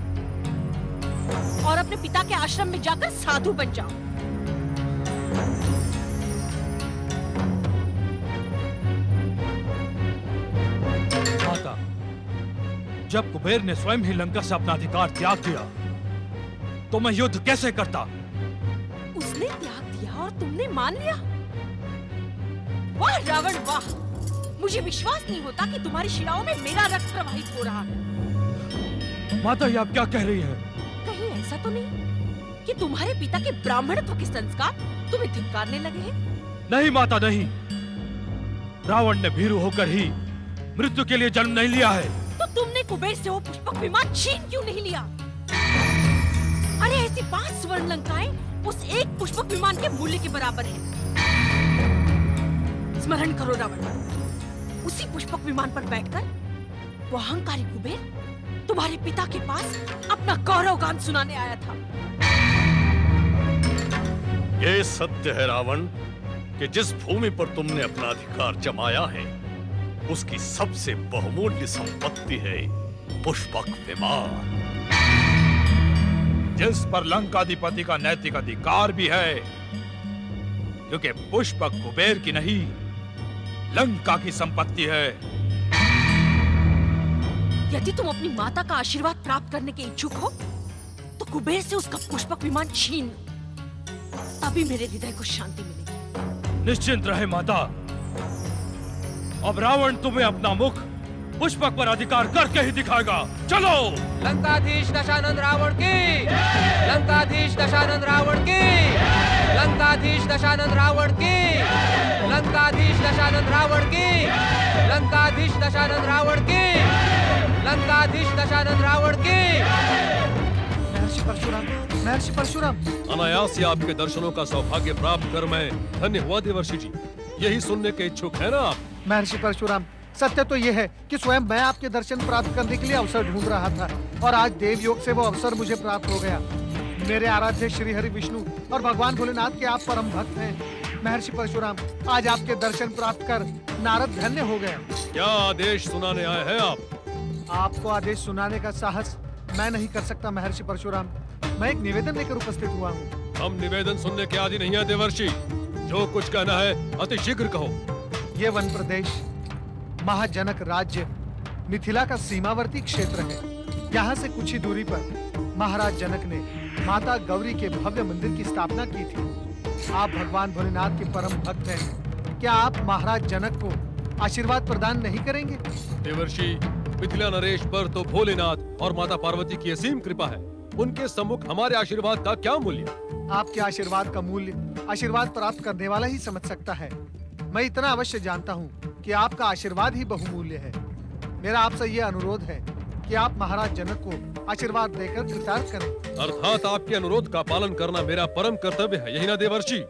और अपने पिता के आश्रम में जाकर साधु बन जाओ। माता, जब कुबेर ने स्वयं ही लंका से अपना अधिकार त्याग दिया तो मैं युद्ध कैसे करता? उसने त्याग दिया और तुमने मान लिया? वाह रावण वाह! मुझे विश्वास नहीं होता कि तुम्हारी शिराओं में मेरा रक्त प्रवाहित हो रहा है। माता, ये आप क्या कह रही हैं? कहीं ऐसा तो नहीं कि तुम्हारे पिता के ब्राह्मणत्व के संस्कार तुम्हें धिक्कारने लगे हैं? नहीं माता, नहीं। रावण ने भीरू होकर ही मृत्यु के लिए जन्म नहीं लिया है। तो तुमने कुबेर से वो पुष्पक विमान छीन क्यों नहीं लिया? अरे ऐसी 5 स्वर्ण लंकाएं उस एक पुष्पक विमान के मूल्य के बराबर है। स्मरण करो रावण, उसी पुष्पक विमान पर बैठकर वो अहंकारी कुबेर तुम्हारे पिता के पास अपना गौरव गान सुनाने आया था। ये सत्य है रावण कि जिस भूमि पर तुमने अपना अधिकार जमाया है उसकी सबसे बहुमूल्य संपत्ति है पुष्पक विमान, जिस पर लंकाधिपति का नैतिक अधिकार भी है, क्योंकि पुष्पक कुबेर की नहीं लंका की संपत्ति है। यदि तुम अपनी माता का आशीर्वाद प्राप्त करने के इच्छुक हो तो कुबेर से उसका पुष्पक विमान छीन लो, तभी मेरे हृदय को शांति मिलेगी। निश्चिंत रहे माता, अब रावण तुम्हें अपना मुख पुष्पक पर अधिकार करके ही दिखाएगा। चलो! लंकाधीश दशानन रावण की, लंकाधीश दशानन रावण की, लंकाधीश दशानन रावण की, लंकाधीश दशानन रावण की, लंकाधीश दशानन रावण की, लंकाधीश दशानन रावण की। महर्षि परशुराम, महर्षि परशुराम। अनायास ही आपके दर्शनों का सौभाग्य प्राप्त कर मैं धन्य हुआ देवर्षि जी। यही सुनने के इच्छुक है ना आप? महर्षि परशुराम, सत्य तो ये है कि स्वयं मैं आपके दर्शन प्राप्त करने के लिए अवसर ढूंढ रहा था और आज देवयोग से वो अवसर मुझे प्राप्त हो गया। मेरे आराध्य श्री हरि विष्णु और भगवान भोलेनाथ के आप परम भक्त हैं। महर्षि परशुराम, आज आपके दर्शन प्राप्त कर नारद धन्य हो गया। क्या आदेश सुनाने आए हैं आप? आपको आदेश सुनाने का साहस मैं नहीं कर सकता महर्षि परशुराम। मैं एक निवेदन लेकर उपस्थित हुआ हूँ। हम निवेदन सुनने के आदि नहीं है देवर्षि। जो कुछ कहना है अति शीघ्र कहो। ये वन प्रदेश महाजनक राज्य मिथिला का सीमावर्ती क्षेत्र है। यहाँ से कुछ ही दूरी पर महाराज जनक ने माता गौरी के भव्य मंदिर की स्थापना की थी। आप भगवान भोलेनाथ के परम भक्त हैं। क्या आप महाराज जनक को आशीर्वाद प्रदान नहीं करेंगे? देवर्षि, मिथिला नरेश पर तो भोलेनाथ और माता पार्वती की असीम कृपा है। उनके सम्मुख हमारे आशीर्वाद का क्या मूल्य? आपके आशीर्वाद का मूल्य आशीर्वाद प्राप्त करने वाला ही समझ सकता है। मैं इतना अवश्य जानता हूँ कि आपका आशीर्वाद ही बहुमूल्य है। मेरा आपसे यह अनुरोध है कि आप महाराज जनक को आशीर्वाद देकर कृतार्थ करें। अर्थात आपके अनुरोध का पालन करना मेरा परम कर्तव्य है, यही ना देवर्षि?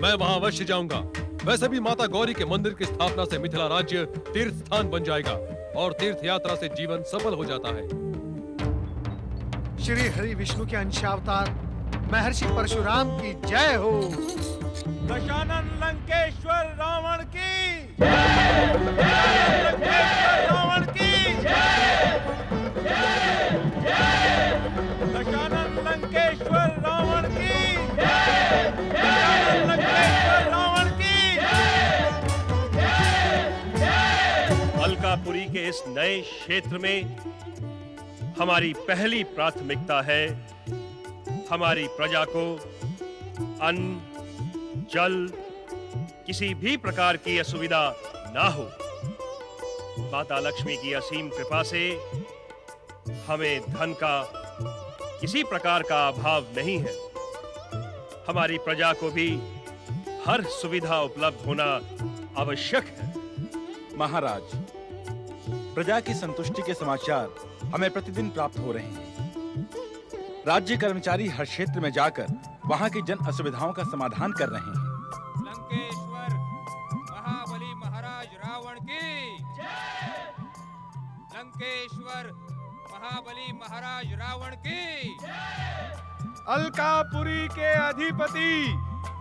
मैं वहाँ अवश्य जाऊंगा। वैसे भी माता गौरी के मंदिर की स्थापना से मिथिला राज्य तीर्थ स्थान बन जाएगा और तीर्थ यात्रा से जीवन सफल हो जाता है। श्री हरि विष्णु के अंशावतार महर्षि परशुराम की जय हो। दशानन लंकेश्वर रावण की लंकेश्वर रावण की दशानन लंकेश्वर रावण की दशानन लंकेश्वर रावण की। अलकापुरी के इस नए क्षेत्र में हमारी पहली प्राथमिकता है हमारी प्रजा को अन्न, जल, किसी भी प्रकार की असुविधा ना हो। माता लक्ष्मी की असीम कृपा से हमें धन का किसी प्रकार का अभाव नहीं है। हमारी प्रजा को भी हर सुविधा उपलब्ध होना आवश्यक है। महाराज, प्रजा की संतुष्टि के समाचार हमें प्रतिदिन प्राप्त हो रहे हैं। राज्य कर्मचारी हर क्षेत्र में जाकर वहां की जन असुविधाओं का समाधान कर रहे हैं। लंकेश्वर महाबली महाराज रावण की लंकेश्वर महाबली महाराज रावण की। अलकापुरी के अधिपति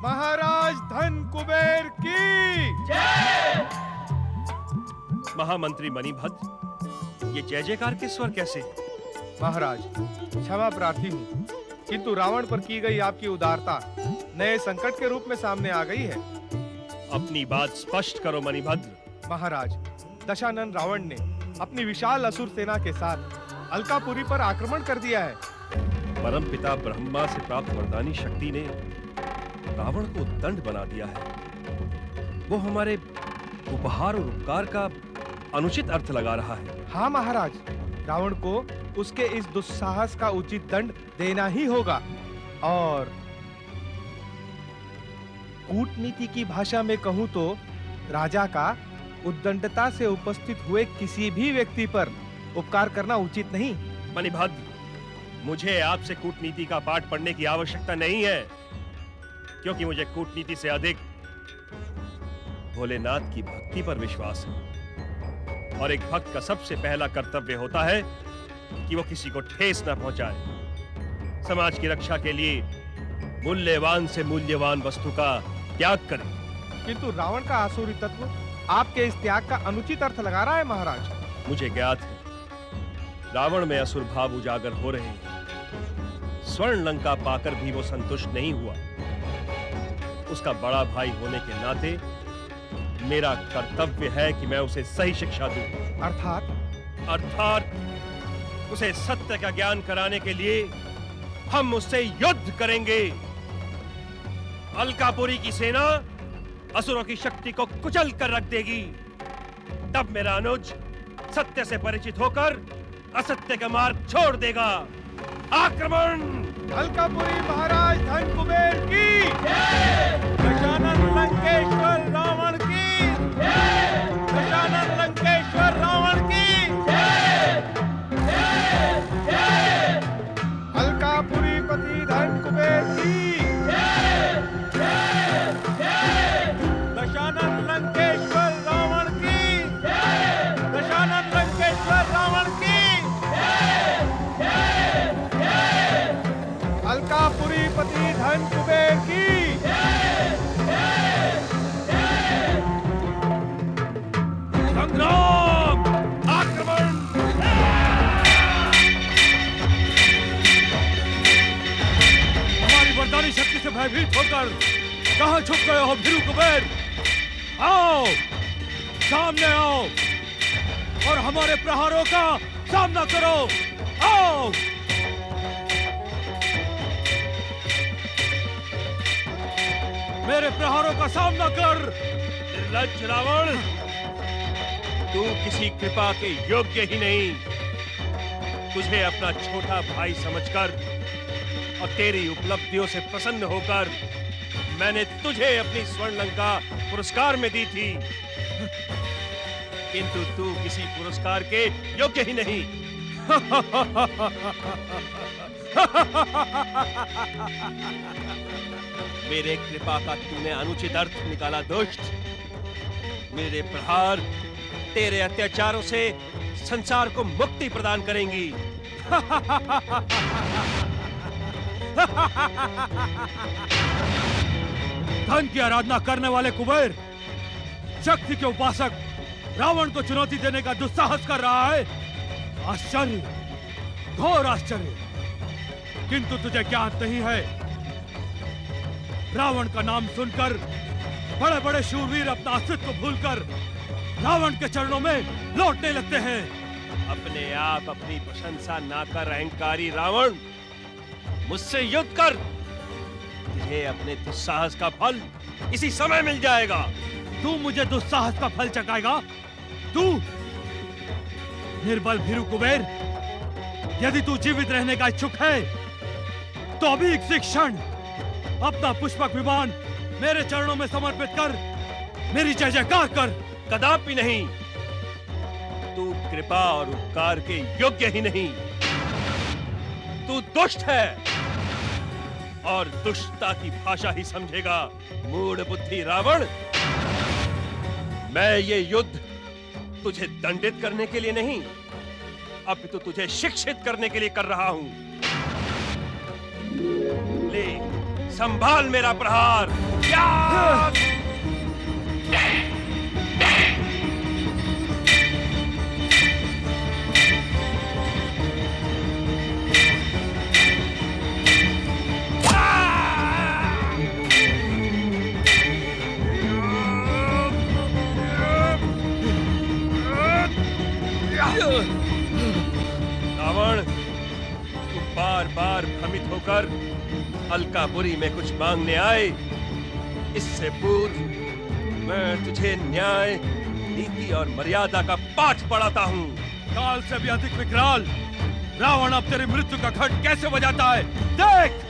महाराज धन कुबेर की। महामंत्री मणिभद्र, ये जय जयकार के स्वर कैसे? महाराज, क्षमा प्रार्थी हूँ, किंतु रावण पर की गई आपकी उदारता नए संकट के रूप में सामने आ गई है। अपनी बात स्पष्ट करो मणिभद्र। महाराज, दशानन रावण ने अपनी विशाल असुर सेना के साथ अलकापुरी पर आक्रमण कर दिया है। परमपिता ब्रह्मा से प्राप्त वरदानी शक्ति ने रावण को दंड बना दिया है। वो हमारे उपहार और उपकार का अनुचित अर्थ लगा रहा है। हाँ महाराज, रावण को उसके इस दुस्साहस का उचित दंड देना ही होगा। और कूटनीति की भाषा में कहूँ तो राजा का उद्दंडता से उपस्थित हुए किसी भी व्यक्ति पर उपकार करना उचित नहीं। मणिभद्र, मुझे आपसे कूटनीति का पाठ पढ़ने की आवश्यकता नहीं है, क्योंकि मुझे कूटनीति से अधिक भोलेनाथ की भक्ति पर विश्वास है। और एक भक्त का सबसे पहला कर्तव्य होता है कि वो किसी को ठेस न पहुंचाए। समाज की रक्षा के लिए मूल्यवान से मूल्यवान वस्तु का त्याग करें। किंतु रावण का आसुरी तत्व आपके इस त्याग का अनुचित अर्थ लगा रहा है महाराज। मुझे ज्ञात है, रावण में असुर भाव उजागर हो रहे हैं। स्वर्ण लंका पाकर भी वो संतुष्ट नहीं हुआ। उसका बड़ा भाई होने के नाते मेरा कर्तव्य है कि मैं उसे सही शिक्षा दूं। अर्थात उसे सत्य का ज्ञान कराने के लिए हम उससे युद्ध करेंगे। अलकापुरी की सेना असुरों की शक्ति को कुचल कर रख देगी। तब मेरा अनुज सत्य से परिचित होकर असत्य का मार्ग छोड़ देगा। आक्रमण! अलकापुरी महाराज धन कुबेर की। दशानन लंकेश्वर रावण की। दशानन लंकेश्वर रावण की। अलकापुरी पति धन कुबेर की। दशानन लंकेश्वर रावण की। दशानन लंकेश्वर रावण की। अलकापुरी पति धन कुबेर की। संग्राम! आक्रमण! हमारी वरदानी शक्ति से भयभीत होकर कहां छुप गए हो भीरू कुबेर? आओ, सामने आओ और हमारे प्रहारों का सामना करो। आओ! मेरे प्रहारों का सामना कर। निर्लज्ज रावण, तू किसी कृपा के योग्य ही नहीं। तुझे अपना छोटा भाई समझकर और तेरी उपलब्धियों से प्रसन्न होकर मैंने तुझे अपनी स्वर्ण लंका पुरस्कार में दी थी, किंतु तू किसी पुरस्कार के योग्य ही नहीं। मेरे कृपा का तूने अनुचित अर्थ निकाला दुष्ट। मेरे प्रहार तेरे अत्याचारों से संसार को मुक्ति प्रदान करेंगी। धन की आराधना करने वाले कुबेर शक्ति के उपासक रावण को चुनौती देने का दुस्साहस कर रहा है। आश्चर्य, घोर आश्चर्य। किंतु तुझे ज्ञात नहीं है, रावण का नाम सुनकर बड़े बड़े शूरवीर अपना अस्तित्व भूलकर रावण के चरणों में लौटने लगते हैं। अपने आप अपनी प्रशंसा ना कर अहंकारी रावण, मुझसे युद्ध कर। तुझे अपने दुस्साहस का फल इसी समय मिल जाएगा। तू मुझे दुस्साहस का फल चखाएगा? तू निर्बल भीरू कुबेर, यदि तू जीवित रहने का इच्छुक है तो अभी इसी क्षण अपना पुष्पक विमान मेरे चरणों में समर्पित कर मेरी जय जयकार कर। कदापि नहीं। तू कृपा और उपकार के योग्य ही नहीं, तू दुष्ट है और दुष्टता की भाषा ही समझेगा। मूढ़ बुद्धि रावण, मैं ये युद्ध तुझे दंडित करने के लिए नहीं, अपितु तुझे शिक्षित करने के लिए कर रहा हूं। ले, संभाल मेरा प्रहार। रावण, तू बार बार भ्रमित होकर अलकापुरी में कुछ मांगने आए। इससे पूर्व मैं तुझे न्याय, नीति और मर्यादा का पाठ पढ़ाता हूँ। काल से भी अधिक विकराल रावण अब तेरी मृत्यु का घंट कैसे बजाता है, देख।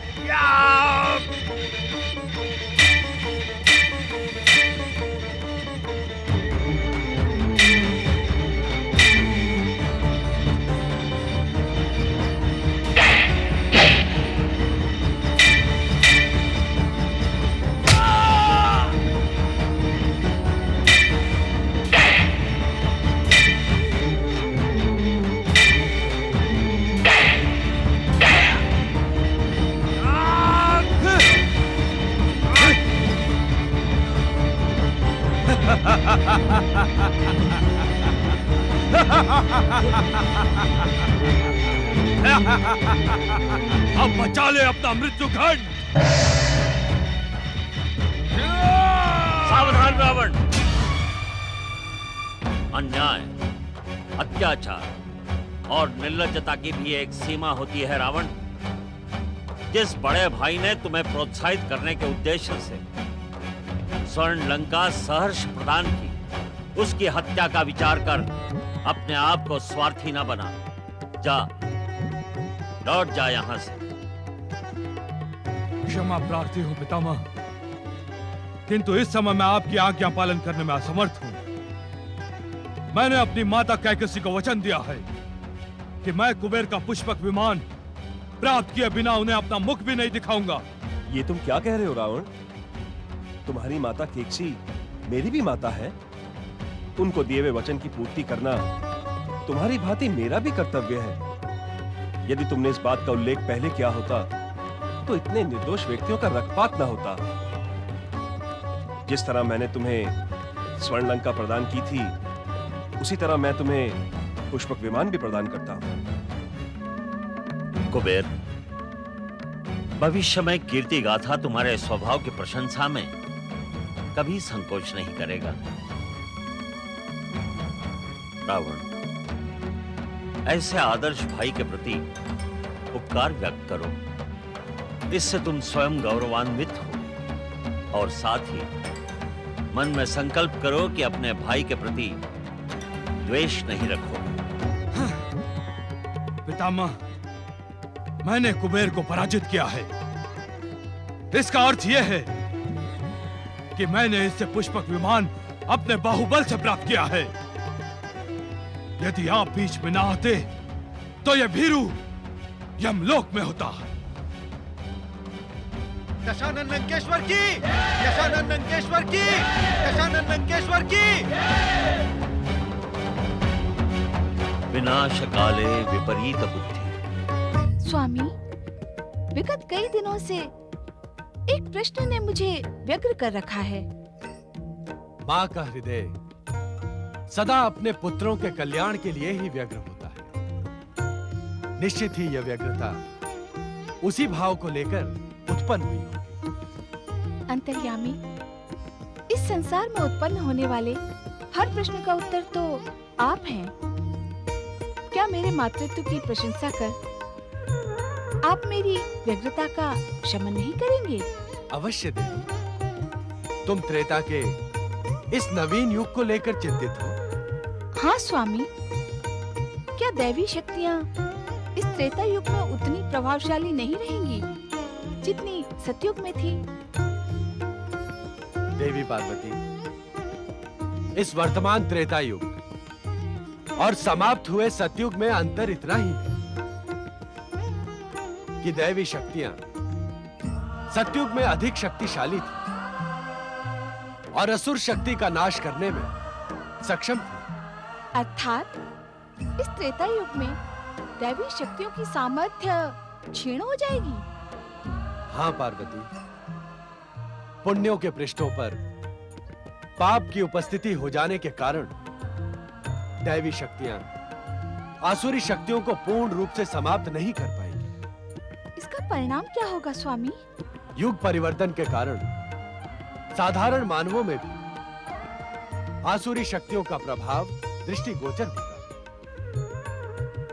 अब बचा ले अपना मृत्यु घंट। सावधान रावण। अन्याय, अत्याचार और निर्लज्जता की भी एक सीमा होती है रावण। जिस बड़े भाई ने तुम्हें प्रोत्साहित करने के उद्देश्य से स्वर्ण लंका सहर्ष प्रदान की, उसकी हत्या का विचार कर अपने आप को स्वार्थी न बना। जा, लौट जा यहां से। क्षमा प्रार्थी हूं पितामह, किंतु इस समय मैं आपकी आज्ञा पालन करने में असमर्थ हूं। मैंने अपनी माता कैकसी को वचन दिया है कि मैं कुबेर का पुष्पक विमान प्राप्त किए बिना उन्हें अपना मुख भी नहीं दिखाऊंगा। ये तुम क्या कह रहे हो रावण? तुम्हारी माता केकसी मेरी भी माता है। उनको दिए हुए वचन की पूर्ति करना तुम्हारी भांति मेरा भी कर्तव्य है। यदि तुमने इस बात का उल्लेख पहले किया होता तो इतने निर्दोष व्यक्तियों का रक्तपात न होता। जिस तरह मैंने तुम्हें स्वर्ण लंका प्रदान की थी, उसी तरह मैं तुम्हें पुष्पक विमान भी प्रदान करता हूं। कुबेर, भविष्य में कीर्ति गाथा तुम्हारे स्वभाव की प्रशंसा में कभी संकोच नहीं करेगा। रावण, ऐसे आदर्श भाई के प्रति उपकार व्यक्त करो। इससे तुम स्वयं गौरवान्वित हो और साथ ही मन में संकल्प करो कि अपने भाई के प्रति द्वेष नहीं रखो। पितामह, मैंने कुबेर को पराजित किया है। इसका अर्थ यह है कि मैंने इससे पुष्पक विमान अपने बाहुबल से प्राप्त किया है। यदि आप बीच में ना आते तो यह भीरू यमलोक में होता। दशानन लंकेश्वर की, दशानन लंकेश्वर की, दशानन लंकेश्वर की। विनाश काले विपरीत बुद्धि। स्वामी, विगत कई दिनों से एक प्रश्न ने मुझे व्यग्र कर रखा है। माँ का हृदय सदा अपने पुत्रों के कल्याण के लिए ही व्यग्र होता है। निश्चित ही यह व्यग्रता उसी भाव को लेकर उत्पन्न हुई होगी। अंतर्यामी, इस संसार में उत्पन्न होने वाले हर प्रश्न का उत्तर तो आप हैं। क्या मेरे मातृत्व की प्रशंसा कर आप मेरी व्यग्रता का शमन नहीं करेंगे? अवश्य देवी। तुम त्रेता के इस नवीन युग को लेकर चिंतित हो? हाँ स्वामी, क्या दैवी शक्तियाँ इस त्रेता युग में उतनी प्रभावशाली नहीं रहेंगी जितनी सतयुग में थी? देवी पार्वती, इस वर्तमान त्रेता युग और समाप्त हुए सतयुग में अंतर इतना ही है कि दैवी शक्तियां सतयुग में अधिक शक्तिशाली थी और असुर शक्ति का नाश करने में सक्षम थी। अर्थात इस त्रेता युग में दैवी शक्तियों की सामर्थ्य क्षीण हो जाएगी। हाँ पार्वती, पुण्यों के पृष्ठों पर पाप की उपस्थिति हो जाने के कारण दैवी शक्तियां आसुरी शक्तियों को पूर्ण रूप से समाप्त नहीं कर पाएंगी। इसका परिणाम क्या होगा स्वामी? युग परिवर्तन के कारण साधारण मानवों में भी आसुरी शक्तियों का प्रभाव दृष्टिगोचर होगा,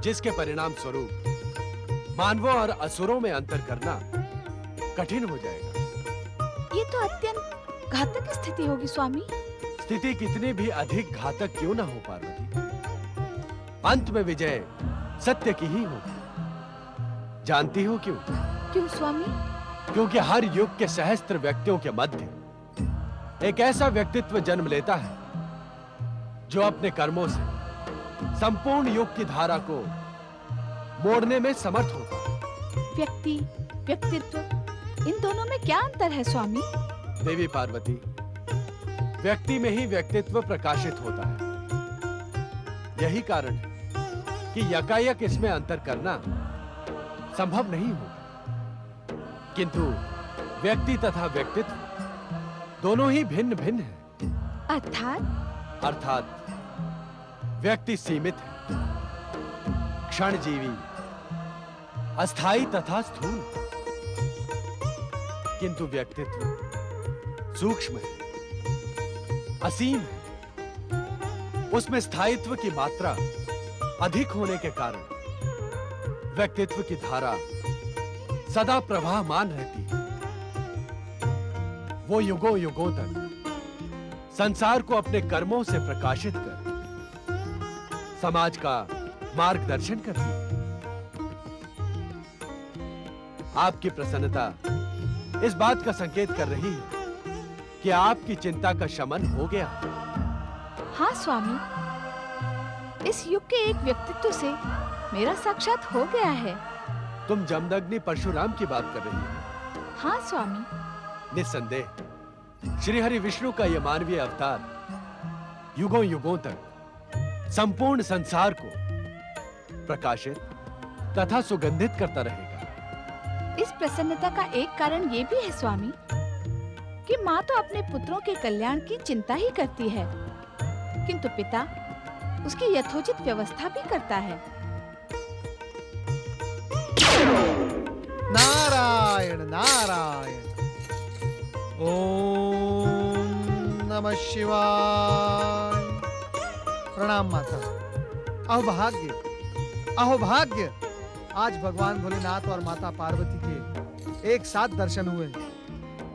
जिसके परिणाम स्वरूप मानवों और असुरों में अंतर करना कठिन हो जाएगा। ये तो अत्यंत घातक स्थिति होगी स्वामी। स्थिति कितनी भी अधिक घातक क्यों ना हो पार्वती, अंत में विजय सत्य की ही होगी। जानती हो क्यों? क्यों स्वामी? क्योंकि हर युग के सहस्त्र व्यक्तियों के मध्य एक ऐसा व्यक्तित्व जन्म लेता है जो अपने कर्मों से संपूर्ण युग की धारा को मोड़ने में समर्थ होता है। व्यक्ति, व्यक्तित्व, इन दोनों में क्या अंतर है स्वामी? देवी पार्वती, व्यक्ति में ही व्यक्तित्व प्रकाशित होता है। यही कारण है कि यकायक इसमें अंतर करना संभव नहीं होगा। किंतु व्यक्ति तथा व्यक्तित्व दोनों ही भिन्न भिन्न हैं। अर्थात व्यक्ति सीमित है, क्षणजीवी, अस्थाई तथा स्थूल, किंतु व्यक्तित्व सूक्ष्म है, असीम है। उसमें स्थायित्व की मात्रा अधिक होने के कारण व्यक्तित्व की धारा सदा प्रवाहमान रहती है। वो युगों युगों तक संसार को अपने कर्मों से प्रकाशित कर समाज का मार्गदर्शन करती है। आपकी प्रसन्नता इस बात का संकेत कर रही है कि आपकी चिंता का शमन हो गया। हाँ स्वामी, इस युग के एक व्यक्तित्व से मेरा साक्षात हो गया है। तुम जमदग्नि परशुराम की बात कर रही हो? हाँ स्वामी। निस्संदेह श्री हरि विष्णु का यह मानवीय अवतार युगों युगों तक संपूर्ण संसार को प्रकाशित तथा सुगंधित करता रहेगा। इस प्रसन्नता का एक कारण ये भी है स्वामी कि माँ तो अपने पुत्रों के कल्याण की चिंता ही करती है, किंतु पिता उसकी यथोचित व्यवस्था भी करता है। नारायण नारायण। ओम नमः शिवाय। प्रणाम माता। अहोभाग्य, अहोभाग्य। आज भगवान भोलेनाथ और माता पार्वती के एक साथ दर्शन हुए,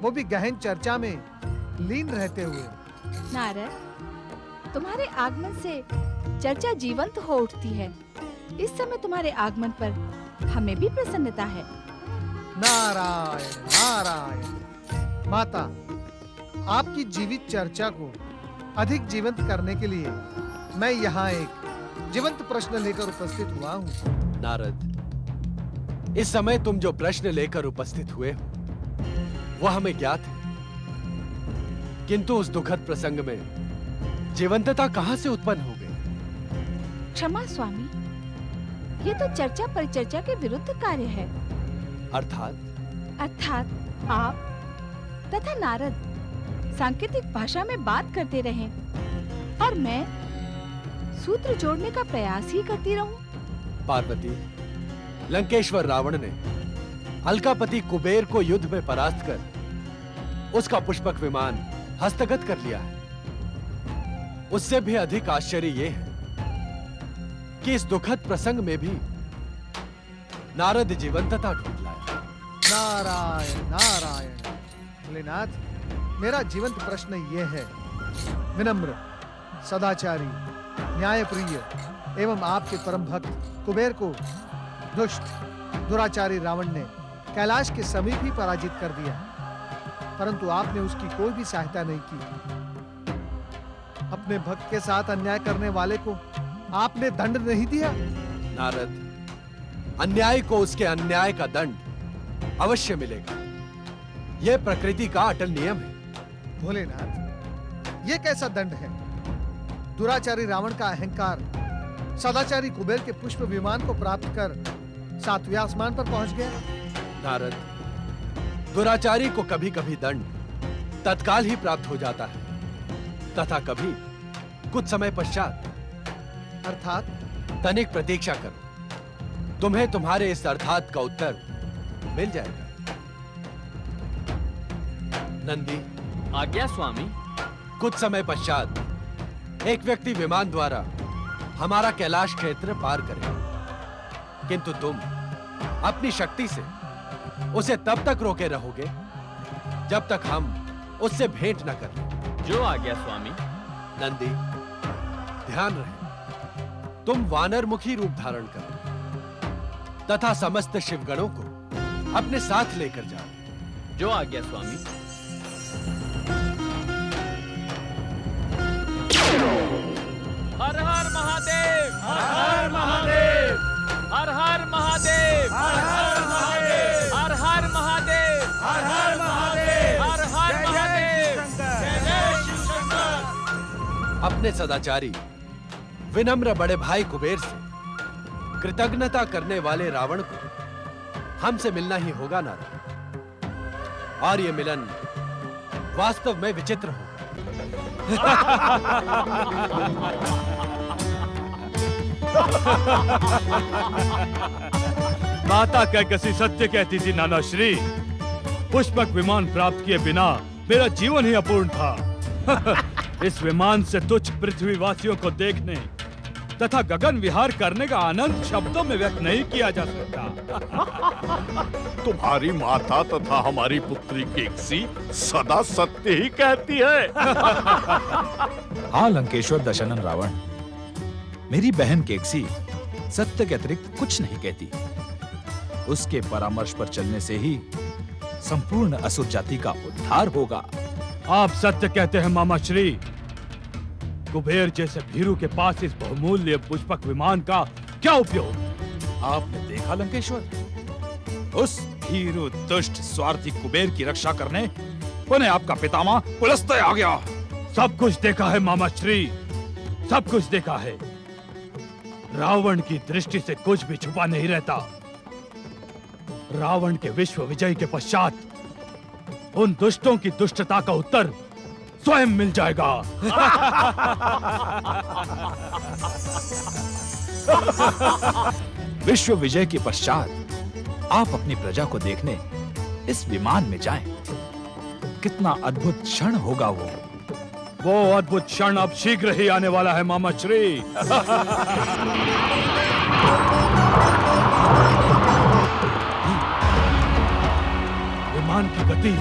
वो भी गहन चर्चा में लीन रहते हुए। नारद, तुम्हारे आगमन से चर्चा जीवंत हो उठती है। इस समय तुम्हारे आगमन पर हमें भी प्रसन्नता है। नारायण नारायण। माता, आपकी जीवित चर्चा को अधिक जीवंत करने के लिए मैं यहाँ एक जीवंत प्रश्न लेकर उपस्थित हुआ हूँ। नारद, इस समय तुम जो प्रश्न लेकर उपस्थित हुए हो वह हमें ज्ञात है, किंतु उस दुखद प्रसंग में जीवंतता कहां से उत्पन्न हो गई? क्षमा स्वामी, ये तो चर्चा परिचर्चा के विरुद्ध कार्य है। अर्थात आप तथा नारद सांकेतिक भाषा में बात करते रहे और मैं सूत्र जोड़ने का प्रयास ही करती रहूं। पार्वती, लंकेश्वर रावण ने अलकापति कुबेर को युद्ध में परास्त कर उसका पुष्पक विमान हस्तगत कर लिया है। उससे भी अधिक आश्चर्य यह है कि इस दुखद प्रसंग में भी नारद जीवंतता ढूंढ लाया। नारायण नारायण। भोलेनाथ, मेरा जीवंत प्रश्न यह है, विनम्र, सदाचारी, न्यायप्रिय एवं आपके परम भक्त कुबेर को दुष्ट दुराचारी रावण ने कैलाश के समीप ही पराजित कर दिया, परंतु आपने उसकी कोई भी सहायता नहीं की। अपने भक्त के साथ अन्याय करने वाले को आपने दंड नहीं दिया। नारद, अन्याय को उसके अन्याय का दंड अवश्य मिलेगा। यह प्रकृति का अटल नियम है। भोलेनाथ, यह कैसा दंड है? दुराचारी रावण का अहंकार सदाचारी कुबेर के पुष्प विमान को प्राप्त कर 7वें आसमान पर पहुंच गया। नारद, दुराचारी को कभी कभी दंड तत्काल ही प्राप्त हो जाता है तथा कभी कुछ समय पश्चात। अर्थात? तनिक प्रतीक्षा करो, तुम्हें तुम्हारे इस अर्थात का उत्तर मिल जाएगा। नंदी, आज्ञा स्वामी। कुछ समय पश्चात एक व्यक्ति विमान द्वारा हमारा कैलाश क्षेत्र पार करेगा, किंतु तुम अपनी शक्ति से उसे तब तक रोके रहोगे जब तक हम उससे भेंट न कर लें। जो आज्ञा स्वामी। नंदी, ध्यान रहे, तुम वानर मुखी रूप धारण करो तथा समस्त शिवगणों को अपने साथ लेकर जाओ। जो आज्ञा स्वामी। हर हर महादेव, हर हर महादेव, हर हर महादेव, हर हर महादेव, हर हर महादेव, हर हर महादेव, हर हर महादेव, जय जय शिव शंकर। अपने सदाचारी विनम्र बड़े भाई कुबेर से कृतज्ञता करने वाले रावण को हमसे मिलना ही होगा नारद, और ये मिलन वास्तव में विचित्र होगा। माता कैकसी सत्य कहती थी नाना श्री, पुष्पक विमान प्राप्त किए बिना मेरा जीवन ही अपूर्ण था। इस विमान से तुच्छ पृथ्वीवासियों को देखने तथा गगन विहार करने का आनंद शब्दों में व्यक्त नहीं किया जा सकता। तुम्हारी माता तथा हमारी पुत्री केकसी सदा सत्य ही कहती है। हाँ लंकेश्वर दशानन रावण, मेरी बहन केकसी सत्य के अतिरिक्त कुछ नहीं कहती। उसके परामर्श पर चलने से ही संपूर्ण असुर जाति का उद्धार होगा। आप सत्य कहते हैं मामा श्री। कुबेर जैसे भीरू के पास इस बहुमूल्य पुष्पक विमान का क्या उपयोग? आपने देखा लंकेश्वर, उस भीरू दुष्ट स्वार्थी कुबेर की रक्षा करने उन्हें आपका पितामह पुलस्त्य आ गया। सब कुछ देखा है मामा श्री, सब कुछ देखा है। रावण की दृष्टि से कुछ भी छुपा नहीं रहता। रावण के विश्व विजय के पश्चात उन दुष्टों की दुष्टता का उत्तर स्वयं मिल जाएगा। विश्व विजय के पश्चात आप अपनी प्रजा को देखने इस विमान में जाएं। कितना अद्भुत क्षण होगा वो अद्भुत क्षण अब शीघ्र ही आने वाला है मामा श्री। विमान की गति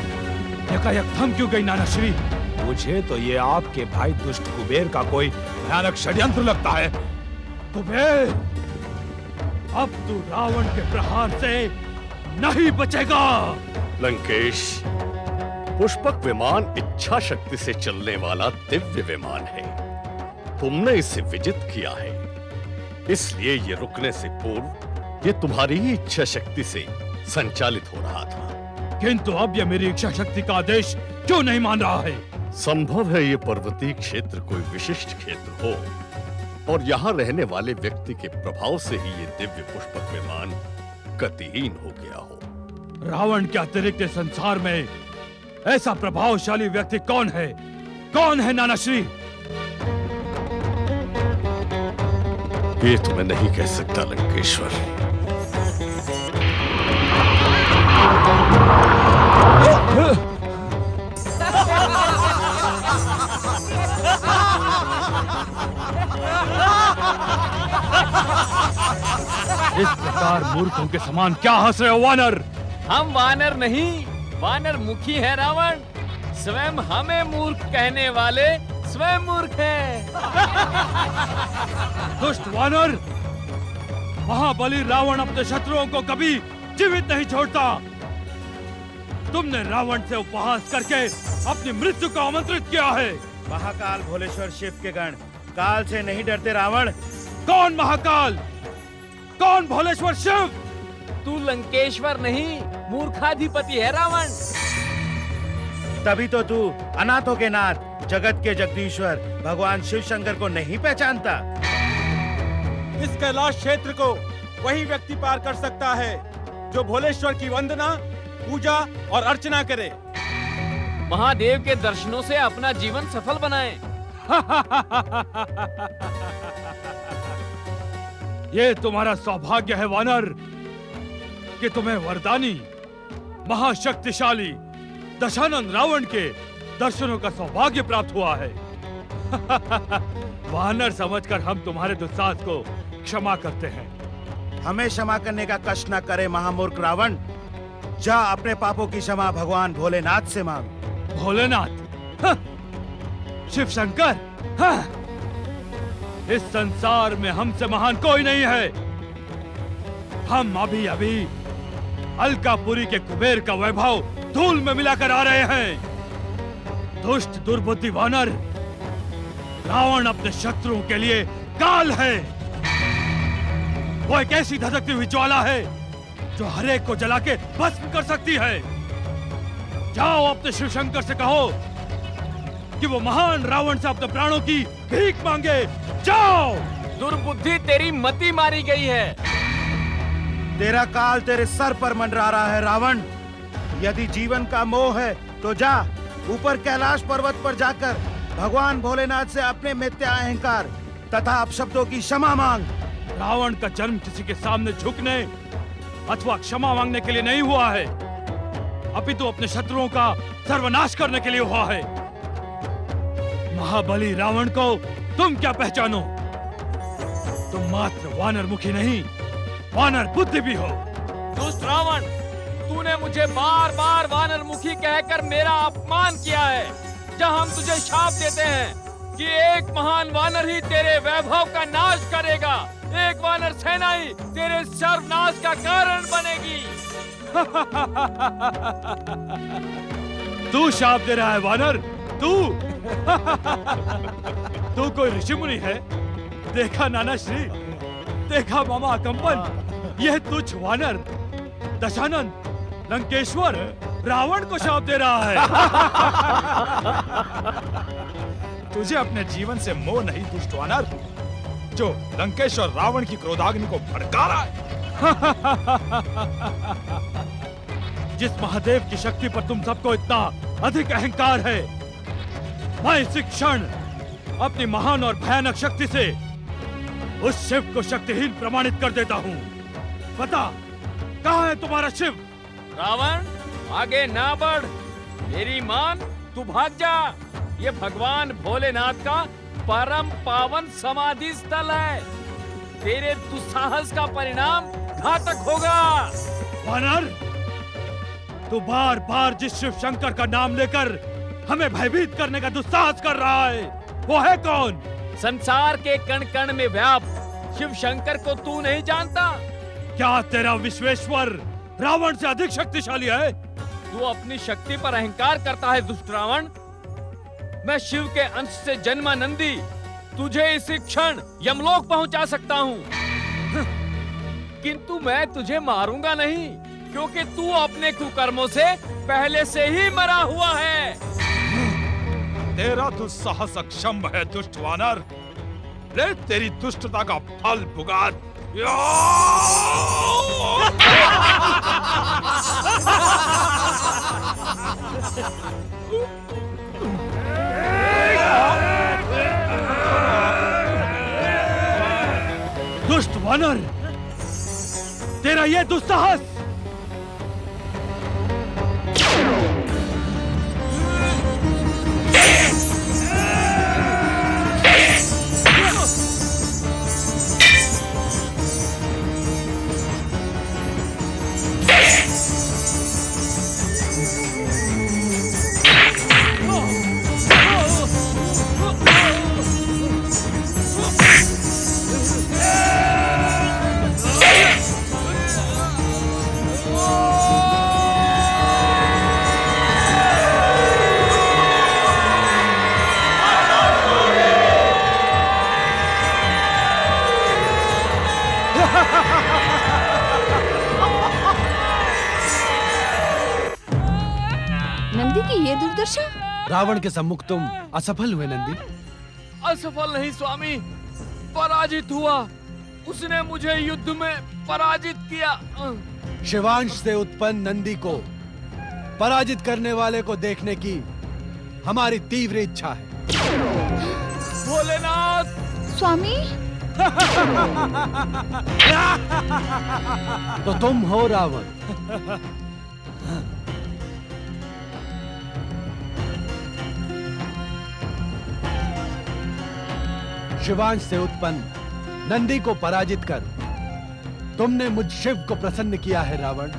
एकाएक थम क्यों गई नाना श्री? मुझे तो ये आपके भाई दुष्ट कुबेर का कोई भयानक षड्यंत्र लगता है। कुबेर, अब तू रावण के प्रहार से नहीं बचेगा। लंकेश, पुष्पक विमान इच्छा शक्ति से चलने वाला दिव्य विमान है। तुमने इसे विजित किया है, इसलिए ये रुकने से पूर्व ये तुम्हारी ही इच्छा शक्ति से संचालित हो रहा था। किंतु अब यह मेरी इच्छा शक्ति का आदेश क्यों नहीं मान रहा है? संभव है ये पर्वतीय क्षेत्र कोई विशिष्ट क्षेत्र हो और यहाँ रहने वाले व्यक्ति के प्रभाव से ही ये दिव्य पुष्पक विमान गतिहीन हो गया हो। रावण के अतिरिक्त इस संसार में ऐसा प्रभावशाली व्यक्ति कौन है? कौन है नानाश्री? ये तो मैं नहीं कह सकता लंकेश्वर। इस प्रकार मूर्खों के समान क्या हंस रहे हो वानर? हम वानर नहीं, वानर मुखी है रावण। स्वयं हमें मूर्ख कहने वाले स्वयं मूर्ख हैं। दुष्ट वानर! महाबली रावण अपने शत्रुओं को कभी जीवित नहीं छोड़ता। तुमने रावण से उपहास करके अपनी मृत्यु को आमंत्रित किया है। महाकाल भोलेश्वर शिव के गण काल से नहीं डरते रावण। कौन महाकाल? कौन भोलेश्वर शिव? तू लंकेश्वर नहीं, मूर्खाधिपति है रावण। तभी तो तू अनाथों के नाथ, जगत के जगदीश्वर भगवान शिव शंकर को नहीं पहचानता। इस कैलाश क्षेत्र को वही व्यक्ति पार कर सकता है जो भोलेश्वर की वंदना, पूजा और अर्चना करे। महादेव के दर्शनों से अपना जीवन सफल बनाएं। ये तुम्हारा सौभाग्य है वानर कि तुम्हें वरदानी महाशक्तिशाली दशानन रावण के दर्शनों का सौभाग्य प्राप्त हुआ है। वानर समझकर हम तुम्हारे दुस्साहस को क्षमा करते हैं। हमें क्षमा करने का कष्ट न करे महामूर्ख रावण। जा अपने पापों की क्षमा भगवान भोलेनाथ से मांग। भोलेनाथ? हाँ। शिव शंकर? हाँ। इस संसार में हमसे महान कोई नहीं है। हम अभी अभी अलकापुरी के कुबेर का वैभव धूल में मिलाकर आ रहे हैं। दुष्ट दुर्बुद्धि वानर, रावण अपने शत्रुओं के लिए काल है। वो एक ऐसी धधकती हुई ज्वाला है जो हरेक को जला के भस्म कर सकती है। जाओ अपने शिव शंकर से कहो कि वो महान रावण से अपने प्राणों की भीख मांगे। जाओ! दुर्बुद्धि तेरी मति मारी गई है। तेरा काल तेरे सर पर मंडरा रहा है रावण। यदि जीवन का मोह है तो जा ऊपर कैलाश पर्वत पर जाकर भगवान भोलेनाथ से अपने मिथ्या अहंकार तथा अपशब्दों की क्षमा मांग। रावण का जन्म किसी के सामने झुकने अथवा क्षमा मांगने के लिए नहीं हुआ है, अपितु अपने शत्रुओं का सर्वनाश करने के लिए हुआ है। महाबली रावण को तुम क्या पहचानो? तुम मात्र वानर मुखी नहीं, वानर बुद्धि भी हो। दुष्ट रावण, तूने मुझे बार बार वानर मुखी कहकर मेरा अपमान किया है। जब हम तुझे शाप देते हैं कि एक महान वानर ही तेरे वैभव का नाश करेगा, एक वानर सेना ही तेरे सर्वनाश का कारण बनेगी। तू शाप दे रहा है वानर? तू? तू कोई ऋषि मुनि है? देखा नाना श्री, देखा मामा कंपन, यह तुच्छ वानर दशानन लंकेश्वर रावण को शाप दे रहा है। तुझे अपने जीवन से मोह नहीं दुष्ट वानर, जो लंकेश्वर रावण की क्रोधाग्नि को भड़का रहा है। जिस महादेव की शक्ति पर तुम सबको इतना अधिक अहंकार है, मैं इसी क्षण अपनी महान और भयानक शक्ति से उस शिव को शक्तिहीन प्रमाणित कर देता हूँ। बता, कहाँ है तुम्हारा शिव? रावण, आगे ना बढ़, मेरी मान, तू भाग जा। ये भगवान भोलेनाथ का परम पावन समाधि स्थल है। तेरे दुस्साहस का परिणाम घातक होगा। वानर, तू बार बार जिस शिव शंकर का नाम लेकर हमें भयभीत करने का दुस्साहस कर रहा है, वो है कौन? संसार के कण कण में व्याप्त शिव शंकर को तू नहीं जानता? क्या तेरा विश्वेश्वर रावण से अधिक शक्तिशाली है? तू अपनी शक्ति पर अहंकार करता है दुष्ट रावण। मैं शिव के अंश से जन्मा नंदी तुझे इसी क्षण यमलोक पहुंचा सकता हूं। किंतु मैं तुझे मारूंगा नहीं, क्योंकि तू अपने कुकर्मों से पहले से ही मरा हुआ है। तेरा दुस्साहस अक्षम है दुष्ट वानर। ले तेरी दुष्टता का फल भुगत। दुष्ट वानर, तेरा ये दुस्साहस नंदी की ये दुर्दशा। रावण के सम्मुख तुम असफल हुए नंदी। असफल नहीं स्वामी, पराजित हुआ। उसने मुझे युद्ध में पराजित किया। शिवांश से उत्पन्न नंदी को पराजित करने वाले को देखने की हमारी तीव्र इच्छा है। भोलेनाथ। स्वामी। तो तुम हो रावण। शिवांश से उत्पन्न नंदी को पराजित कर तुमने मुझ शिव को प्रसन्न किया है रावण।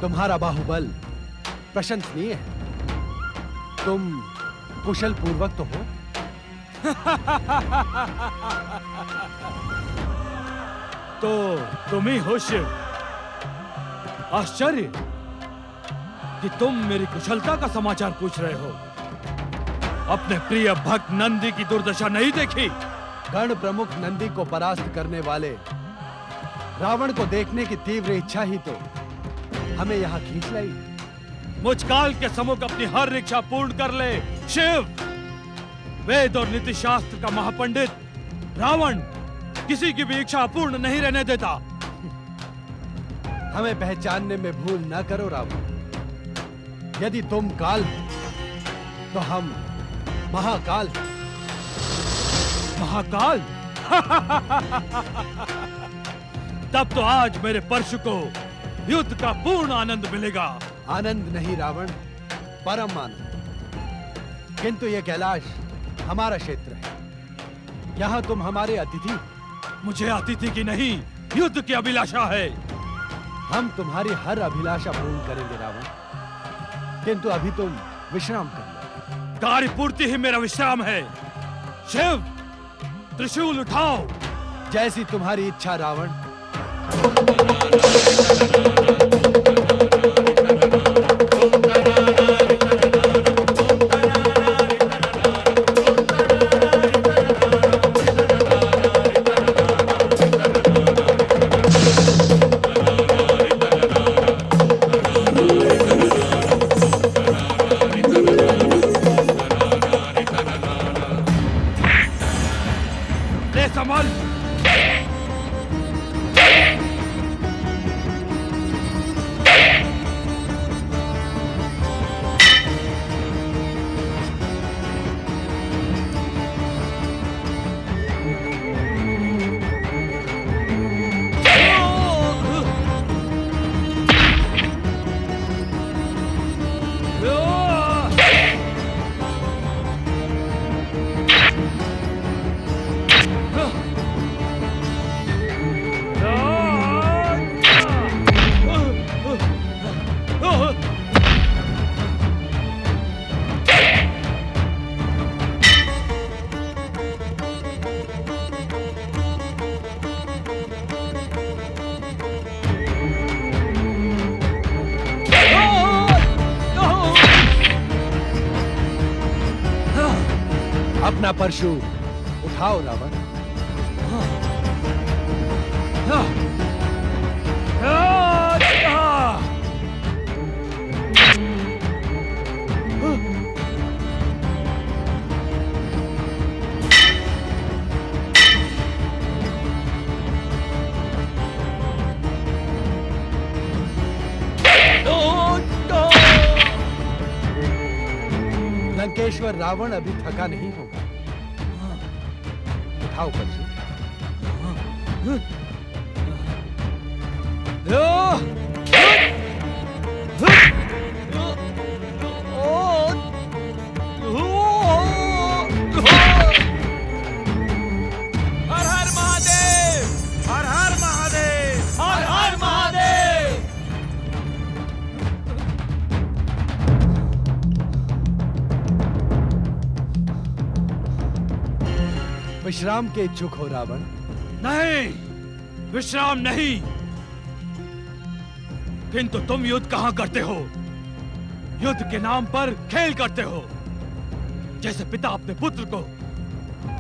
तुम्हारा बाहुबल प्रशंसनीय है। तुम कुशल पूर्वक तो हो। तो तुम ही हो शिव। आश्चर्य कि तुम मेरी कुशलता का समाचार पूछ रहे हो। अपने प्रिय भक्त नंदी की दुर्दशा नहीं देखी? गण प्रमुख नंदी को परास्त करने वाले रावण को देखने की तीव्र इच्छा ही तो हमें यहाँ खींच लाई। मुझ काल के सम्मुख अपनी हर इच्छा पूर्ण कर ले शिव। वेद और नीति शास्त्र का महापंडित रावण किसी की भी इच्छा पूर्ण नहीं रहने देता। हमें पहचानने में भूल न करो रावण। यदि तुम काल हो तो हम महाकाल। महाकाल? तब तो आज मेरे परशु को युद्ध का पूर्ण आनंद मिलेगा। आनंद नहीं रावण, परम आनंद। किंतु यह कैलाश हमारा क्षेत्र है। यहाँ तुम हमारे अतिथि। मुझे अतिथि की नहीं, युद्ध की अभिलाषा है। हम तुम्हारी हर अभिलाषा पूर्ण करेंगे रावण, किंतु अभी तुम विश्राम कर लो। कार्य पूर्ति ही मेरा विश्राम है। शिव, त्रिशूल उठाओ। जैसी तुम्हारी इच्छा रावण। अपना परशु उठाओ रावण। लंकेश्वर रावण अभी थका नहीं होगा। उठाओ परशु। हर हर महादेव, हर हर महादेव, हर हर महादेव। विश्राम के इच्छुक हो रावण? नहीं, विश्राम नहीं। किंतु तुम युद्ध कहां करते हो? युद्ध के नाम पर खेल करते हो। जैसे पिता अपने पुत्र को,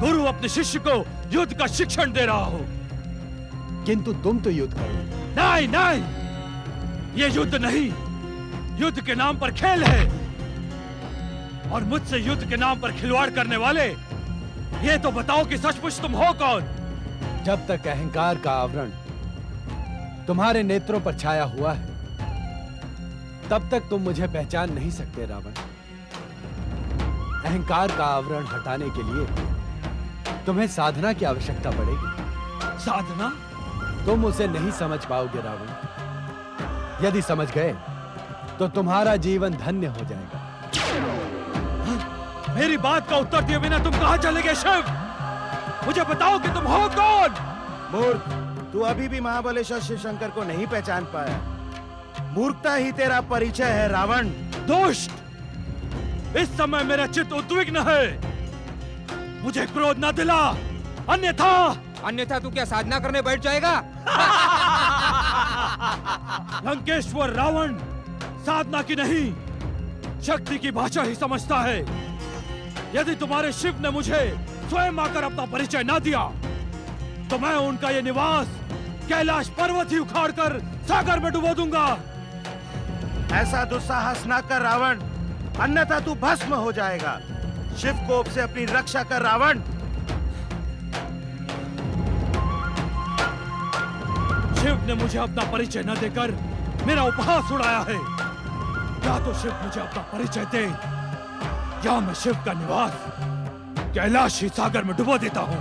गुरु अपने शिष्य को युद्ध का शिक्षण दे रहा हो। किंतु तुम तो युद्ध करो। नहीं नहीं, ये युद्ध नहीं, युद्ध के नाम पर खेल है। और मुझसे युद्ध के नाम पर खिलवाड़ करने वाले, ये तो बताओ कि सचमुच तुम हो कौन? जब तक अहंकार का आवरण तुम्हारे नेत्रों पर छाया हुआ है, तब तक तुम मुझे पहचान नहीं सकते रावण। अहंकार का आवरण हटाने के लिए तुम्हें साधना की आवश्यकता पड़ेगी। साधना? तुम उसे नहीं समझ पाओगे रावण। यदि समझ गए तो तुम्हारा जीवन धन्य हो जाएगा। मेरी बात का उत्तर दिए बिना तुम कहां चले गए शिव? मुझे बताओ कि तुम हो कौन? मूर्ख, तू अभी भी महाबलेश्वर शिव शंकर को नहीं पहचान पाया। मूर्खता ही तेरा परिचय है रावण। दुष्ट! इस समय मेरा चित्त उद्विग्न है। मुझे क्रोध न दिला, अन्यथा तू क्या साधना करने बैठ जाएगा? लंकेश्वर रावण साधना की नहीं, शक्ति की भाषा ही समझता है। यदि तुम्हारे शिव ने मुझे स्वयं आकर अपना परिचय न दिया, तो मैं उनका ये निवास कैलाश पर्वत ही उखाड़कर सागर में डुबो दूंगा। ऐसा दुस्साहस न कर रावण, अन्यथा तू भस्म हो जाएगा। शिव कोप से अपनी रक्षा कर रावण। शिव ने मुझे अपना परिचय न देकर मेरा उपहास उड़ाया है। या तो शिव मुझे अपना परिचय दे, या मैं शिव का निवास कैलाश ही सागर में डुबो देता हूं।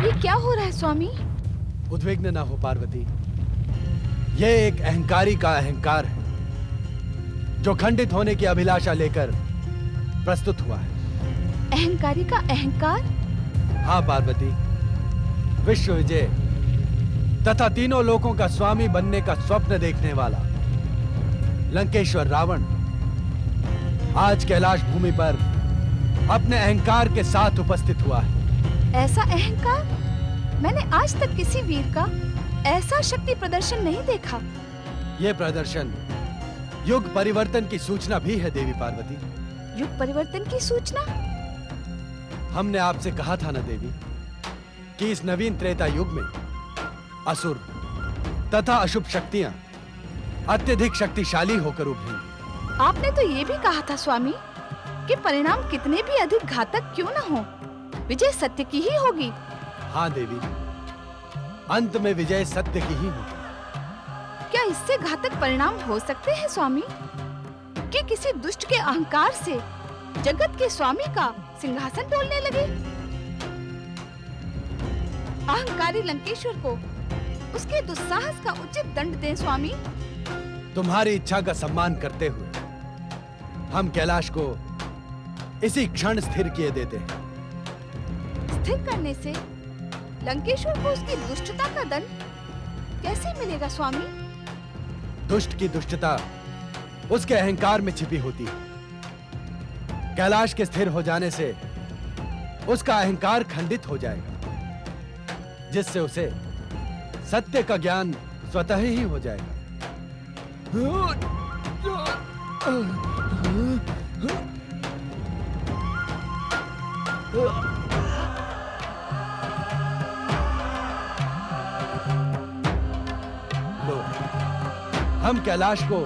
ये क्या हो रहा है स्वामी? उद्विग्न ना हो पार्वती। यह एक अहंकारी का अहंकार है, जो खंडित होने की अभिलाषा लेकर प्रस्तुत हुआ है। अहंकारी का अहंकार? हाँ पार्वती, विश्व विजय तथा तीनों लोकों का स्वामी बनने का स्वप्न देखने वाला लंकेश्वर रावण आज कैलाश भूमि पर अपने अहंकार के साथ उपस्थित हुआ है। ऐसा अहंकार मैंने आज तक किसी वीर का ऐसा शक्ति प्रदर्शन नहीं देखा। यह प्रदर्शन युग परिवर्तन की सूचना भी है देवी पार्वती। युग परिवर्तन की सूचना? हमने आपसे कहा था ना देवी कि इस नवीन त्रेता युग में असुर तथा अशुभ शक्तियां अत्यधिक शक्तिशाली होकर उभरेंगी। आपने तो ये भी कहा था स्वामी कि परिणाम कितने भी अधिक घातक क्यों न हो, विजय सत्य की ही होगी। हाँ देवी, अंत में विजय सत्य की ही होगी। क्या इससे घातक परिणाम हो सकते हैं स्वामी कि किसी दुष्ट के अहंकार से जगत के स्वामी का सिंहासन डोलने लगे? अहंकारी लंकेश्वर को उसके दुस्साहस का उचित दंड दें स्वामी। तुम्हारी इच्छा का सम्मान करते हुए हम कैलाश को इसी क्षण स्थिर किए देते हैं। स्थिर करने से लंकेश्वर को उसकी दुष्टता का दंड कैसे मिलेगा स्वामी? दुष्ट की दुष्टता उसके अहंकार में छिपी होती है। कैलाश के स्थिर हो जाने से उसका अहंकार खंडित हो जाएगा, जिससे उसे सत्य का ज्ञान स्वतः ही हो जाएगा। लो, हम कैलाश को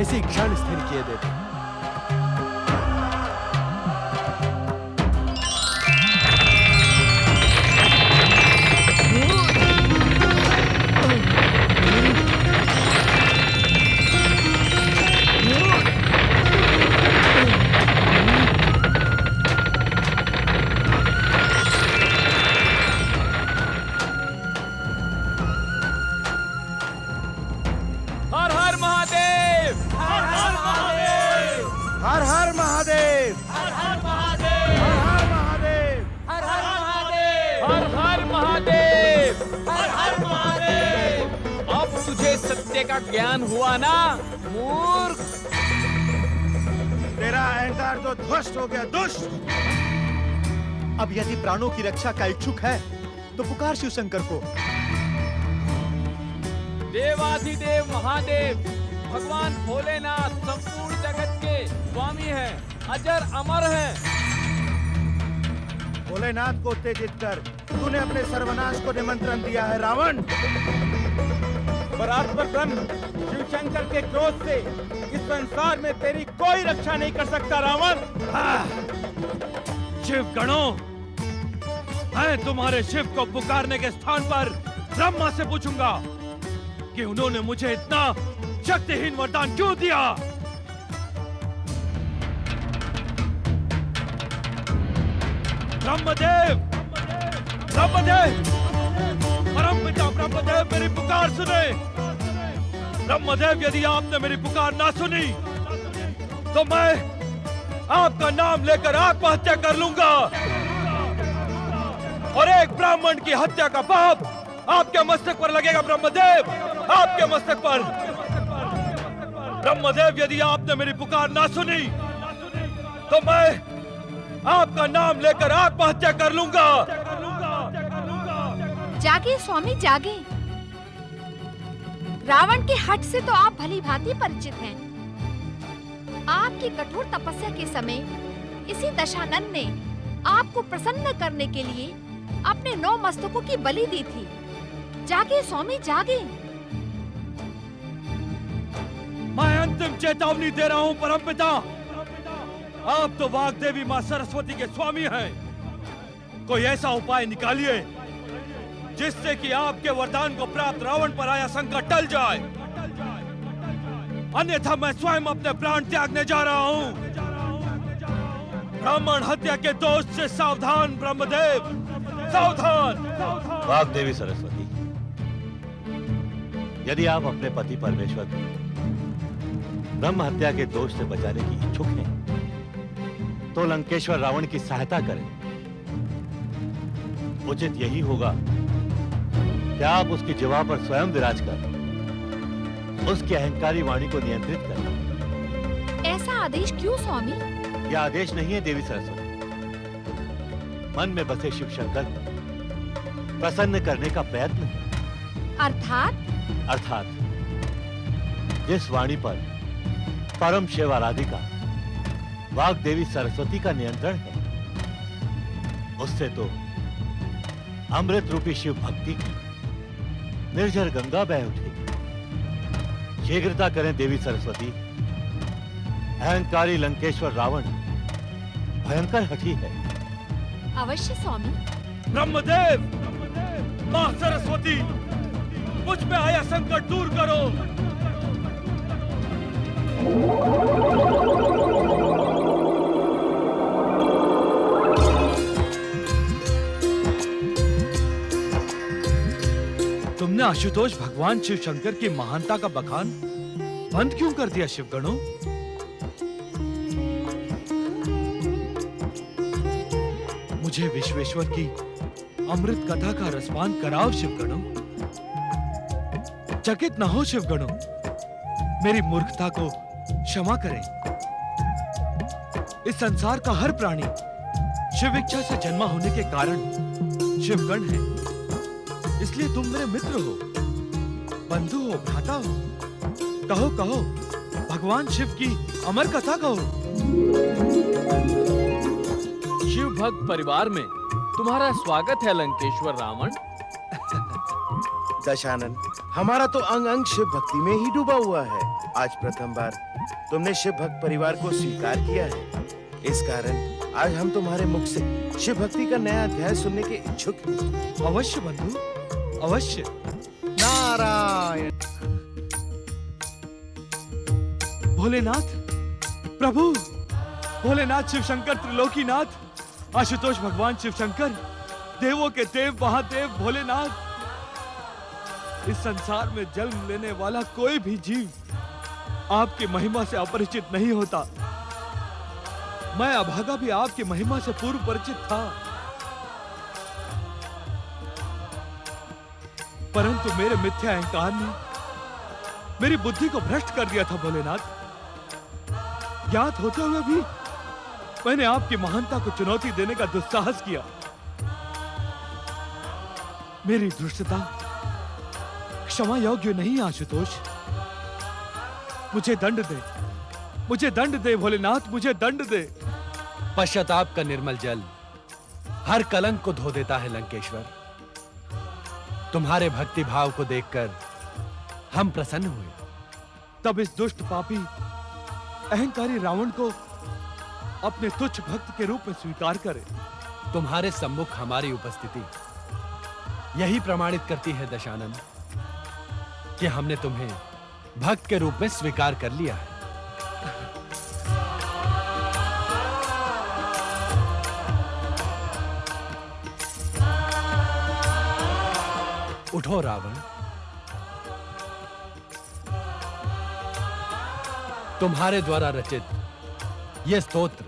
इसी क्षण स्थिर किए देते हैं। हर हर महादेव, हर हर महादेव, हर हर महादेव, हर हर महादेव, हर हर महादेव, हर हर महादेव, हर हर महादेव। अब तुझे सत्य का ज्ञान हुआ ना मूर्ख? तेरा अहंकार तो ध्वस्त हो गया, दुष्ट। अब यदि प्राणों की रक्षा का इच्छुक है तो पुकार शिव शंकर को। देवाधिदेव महादेव भगवान भोलेनाथ संपूर्ण जगत के स्वामी हैं, अजर अमर हैं। भोलेनाथ को उत्तेजित कर तूने अपने सर्वनाश को निमंत्रण दिया है रावण। परात्पर ब्रह्म शिव शंकर के क्रोध से इस संसार में तेरी कोई रक्षा नहीं कर सकता रावण। शिव गणों, मैं तुम्हारे शिव को पुकारने के स्थान पर ब्रह्मा से पूछूंगा कि उन्होंने मुझे इतना शक्तिहीन वरदान क्यों दिया। ब्रह्मदेव, ब्रह्मदेव, परमपिता ब्रह्मदेव, मेरी पुकार सुने। ब्रह्मदेव, यदि आपने मेरी पुकार ना सुनी तो मैं आपका नाम लेकर आत्महत्या कर लूंगा और एक ब्राह्मण की हत्या का पाप आपके मस्तक पर लगेगा। ब्रह्मदेव, आपके मस्तक पर। ब्रह्मदेव, यदि आपने मेरी पुकार ना सुनी तो मैं आपका नाम लेकर आत्महत्या कर लूंगा। जागे स्वामी जागे। रावण के हठ से तो आप भली भांति परिचित हैं। आपकी कठोर तपस्या के समय इसी दशानन ने आपको प्रसन्न करने के लिए अपने 9 मस्तकों की बलि दी थी। जागे स्वामी जागे। मैं अंतिम चेतावनी दे रहा हूं परमपिता। आप तो वाग्देवी मां सरस्वती के स्वामी हैं। कोई ऐसा उपाय निकालिए जिससे कि आपके वरदान को प्राप्त रावण पर आया संकट टल जाए, अन्यथा मैं स्वयं अपने प्राण त्यागने जा रहा हूं। ब्राह्मण हत्या के दोष से सावधान ब्रह्मदेव, सावधान। वाग्देवी सरस्वती, यदि आप अपने पति परमेश्वर को ब्रह्म हत्या के दोष से बचाने की इच्छुक हैं, तो लंकेश्वर रावण की सहायता करें। उचित यही होगा कि आप उसकी जिह्वा पर स्वयं विराज कर उसकी अहंकारी वाणी को नियंत्रित करें। ऐसा आदेश क्यों स्वामी? यह आदेश नहीं है देवी सरस्वती, मन में बसे शिव शंकर को प्रसन्न करने का प्रयत्न है। अर्थात जिस वाणी पर परम शिव आराधिका वाग्देवी सरस्वती का नियंत्रण है, उससे तो अमृत रूपी शिव भक्ति की निर्जर गंगा बह उठेगी। शीघ्रता करें देवी सरस्वती। अहंकारी लंकेश्वर रावण भयंकर हठी है। अवश्य स्वामी। ब्रह्मदेव, मां सरस्वती, मुझ पे आया संकट दूर करो। तुमने आशुतोष भगवान शिव शंकर की महानता का बखान बंद क्यों कर दिया शिवगणों? मुझे विश्वेश्वर की अमृत कथा का रसपान कराओ शिवगणों। चकित न हो शिवगणों, मेरी मूर्खता को क्षमा करें। इस संसार का हर प्राणी शिव इच्छा से जन्मा होने के कारण शिवगण है। इसलिए तुम मेरे मित्र हो, बंधु हो, भ्राता हो। कहो कहो, भगवान शिव की अमर कथा कहो। शिव भक्त परिवार में तुम्हारा स्वागत है लंकेश्वर रावण। दशानन, हमारा तो अंग अंग शिव भक्ति में ही डूबा हुआ है। आज प्रथम बार तुमने शिव भक्त परिवार को स्वीकार किया है। इस कारण आज हम तुम्हारे मुख से शिव भक्ति का नया अध्याय सुनने के इच्छुक हैं। अवश्य बंधु, अवश्य। नारायण। भोलेनाथ, प्रभु भोलेनाथ, शिव शंकर, त्रिलोकीनाथ, आशुतोष भगवान शिव शंकर, देवों के देव महादेव भोलेनाथ। इस संसार में जन्म लेने वाला कोई भी जीव आपकी महिमा से अपरिचित नहीं होता। मैं अभागा भी आपकी महिमा से पूर्व परिचित था, परंतु मेरे मिथ्या अहंकार ने मेरी बुद्धि को भ्रष्ट कर दिया था भोलेनाथ। ज्ञात होते हुए भी मैंने आपकी महानता को चुनौती देने का दुस्साहस किया। मेरी दुष्टता क्षमा योग्य नहीं आशुतोष। मुझे दंड दे, मुझे दंड दे भोलेनाथ, मुझे दंड दे। पश्चाताप का निर्मल जल हर कलंक को धो देता है लंकेश्वर। तुम्हारे भक्ति भाव को देखकर हम प्रसन्न हुए। तब इस दुष्ट पापी अहंकारी रावण को अपने तुच्छ भक्त के रूप में स्वीकार करे। तुम्हारे सम्मुख हमारी उपस्थिति यही प्रमाणित करती है दशानन कि हमने तुम्हें भक्त के रूप में स्वीकार कर लिया है। उठो रावण, तुम्हारे द्वारा रचित यह स्तोत्र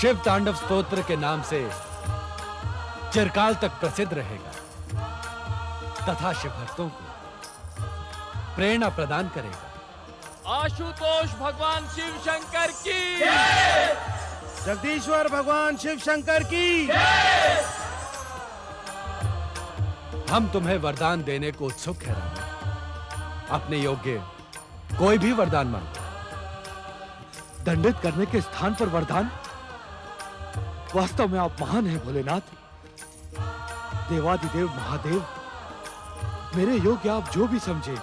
शिव तांडव स्तोत्र के नाम से चिरकाल तक प्रसिद्ध रहेगा तथा शिव भक्तों को प्रेरणा प्रदान करेगा। आशुतोष भगवान शिव शंकर की, जगदीश्वर भगवान शिव शंकर की। हम तुम्हें वरदान देने को उत्सुक है रावण। अपने योग्य कोई भी वरदान मांगो। दंडित करने के स्थान पर वरदान? वास्तव में आप महान हैं भोलेनाथ, देवादिदेव महादेव। मेरे योग्य आप जो भी समझे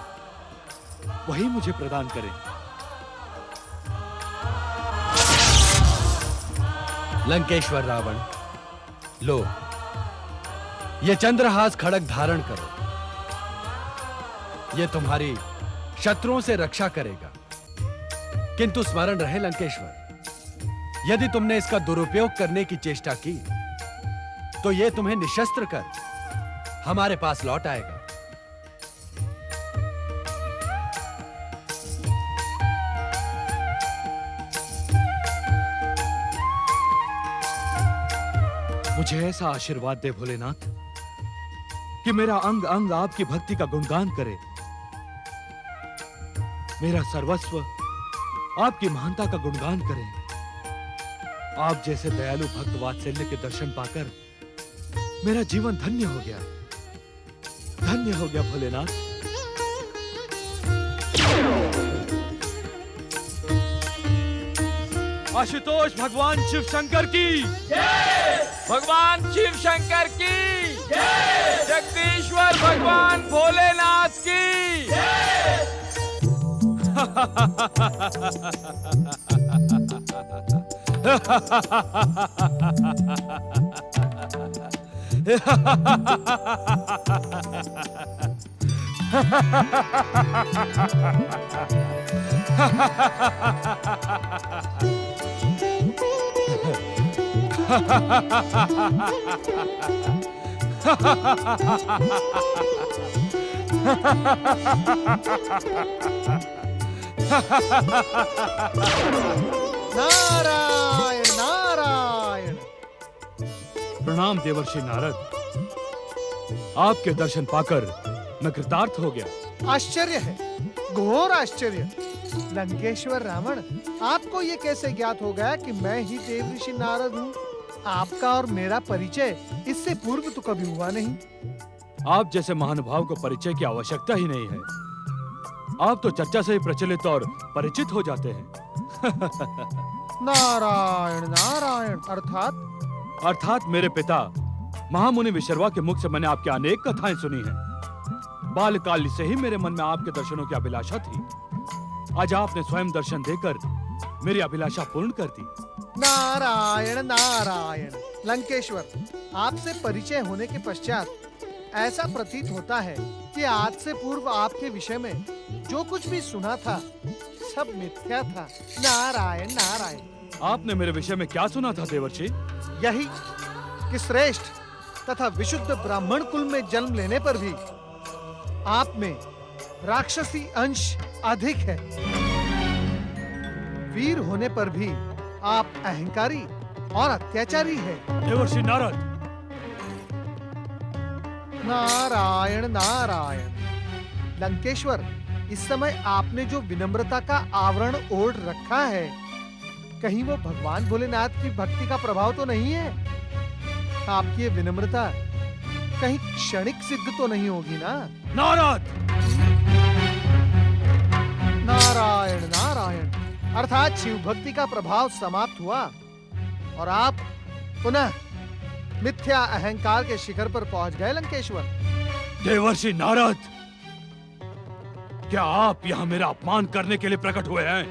वही मुझे प्रदान करें। लंकेश्वर रावण, लो ये चंद्रहास खड़ग धारण करो। ये तुम्हारी शत्रुओं से रक्षा करेगा। किंतु स्मरण रहे लंकेश्वर, यदि तुमने इसका दुरुपयोग करने की चेष्टा की तो यह तुम्हें निशस्त्र कर हमारे पास लौट आएगा। मुझे ऐसा आशीर्वाद दे भोलेनाथ कि मेरा अंग अंग आपकी भक्ति का गुणगान करे। मेरा सर्वस्व आपकी महानता का गुणगान करे। आप जैसे दयालु भक्त वात्सल्य के दर्शन पाकर मेरा जीवन धन्य हो गया, धन्य हो गया भोलेनाथ। आशुतोष भगवान शिव शंकर की, भगवान शिव शंकर की, जगदीश्वर भगवान भोलेनाथ की। नारायण नारायण। प्रणाम देवर्षि नारद, आपके दर्शन पाकर मैं कृतार्थ हो गया। आश्चर्य है, घोर आश्चर्य। लंकेश्वर रावण, आपको ये कैसे ज्ञात हो गया कि मैं ही देव ऋषि नारद हूँ? आपका और मेरा परिचय इससे पूर्व तो कभी हुआ नहीं। आप जैसे महानुभाव को परिचय की आवश्यकता ही नहीं है। आप तो चर्चा से ही प्रचलित और परिचित हो जाते हैं। नारायण नारायण, अर्थात मेरे पिता महामुनि विशर्वा के मुख से मैंने आपकी अनेक कथाएं सुनी हैं। बालकाल से ही मेरे मन में आपके दर्शनों की अभिलाषा थी। आज आपने स्वयं दर्शन देकर मेरी अभिलाषा पूर्ण कर दी। नारायण नारायण। लंकेश्वर, आपसे परिचय होने के पश्चात ऐसा प्रतीत होता है कि आज से पूर्व आपके विषय में जो कुछ भी सुना था सब मिथ्या था। नारायण नारायण। आपने मेरे विषय में क्या सुना था देवर्षि? यही कि श्रेष्ठ तथा विशुद्ध ब्राह्मण कुल में जन्म लेने पर भी आप में राक्षसी अंश अधिक है। वीर होने पर भी आप अहंकारी और अत्याचारी है। देवर्षि नारद। नारायण नारायण। लंकेश्वर, इस समय आपने जो विनम्रता का आवरण ओढ़ रखा है, कहीं वो भगवान भोलेनाथ की भक्ति का प्रभाव तो नहीं है? आपकी ये विनम्रता कहीं क्षणिक सिद्ध तो नहीं होगी ना? नारद। नारायण नारायण। अर्थात शिव भक्ति का प्रभाव समाप्त हुआ और आप पुनः मिथ्या अहंकार के शिखर पर पहुंच गए। लंकेश्वर। देवर्षि नारद, क्या आप यहाँ मेरा अपमान करने के लिए प्रकट हुए हैं?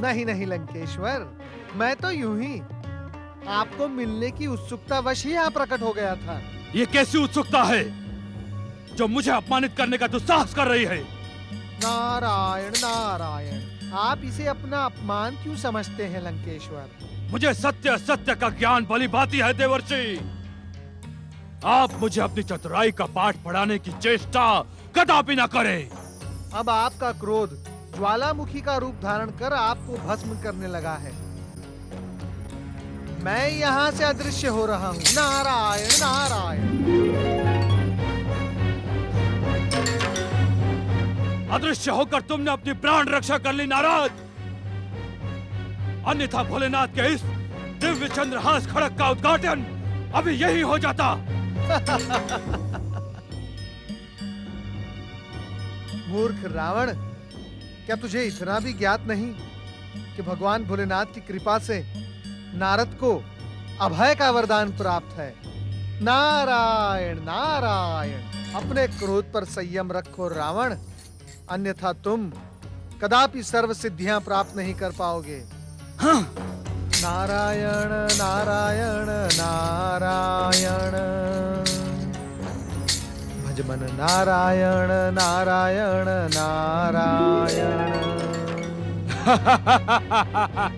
नहीं नहीं लंकेश्वर, मैं तो यूं ही आपको मिलने की उत्सुकता वश ही यहाँ प्रकट हो गया था। ये कैसी उत्सुकता है जो मुझे अपमानित करने का दुस्साहस कर रही है? नारायण नारायण। आप इसे अपना अपमान क्यों समझते हैं लंकेश्वर? मुझे सत्य सत्य का ज्ञान भली भांति है देवर्षि। आप मुझे अपनी चतुराई का पाठ पढ़ाने की चेष्टा कदापि न करें। अब आपका क्रोध ज्वालामुखी का रूप धारण कर आपको भस्म करने लगा है। मैं यहाँ से अदृश्य हो रहा हूँ। नारायण नारायण। अदृश्य होकर तुमने अपनी प्राण रक्षा कर ली नारद। अन्यथा भोलेनाथ के इस दिव्य चंद्रहास खड़क का उद्घाटन अभी यही हो जाता। मूर्ख रावण, क्या तुझे इतना भी ज्ञात नहीं कि भगवान भोलेनाथ की कृपा से नारद को अभय का वरदान प्राप्त है? नारायण नारायण। अपने क्रोध पर संयम रखो रावण, अन्यथा तुम कदापि सर्व सिद्धियां प्राप्त नहीं कर पाओगे। हाँ। नारायण नारायण नारायण। भजमन Narayan Narayan Narayan. Ha ha ha ha ha ha!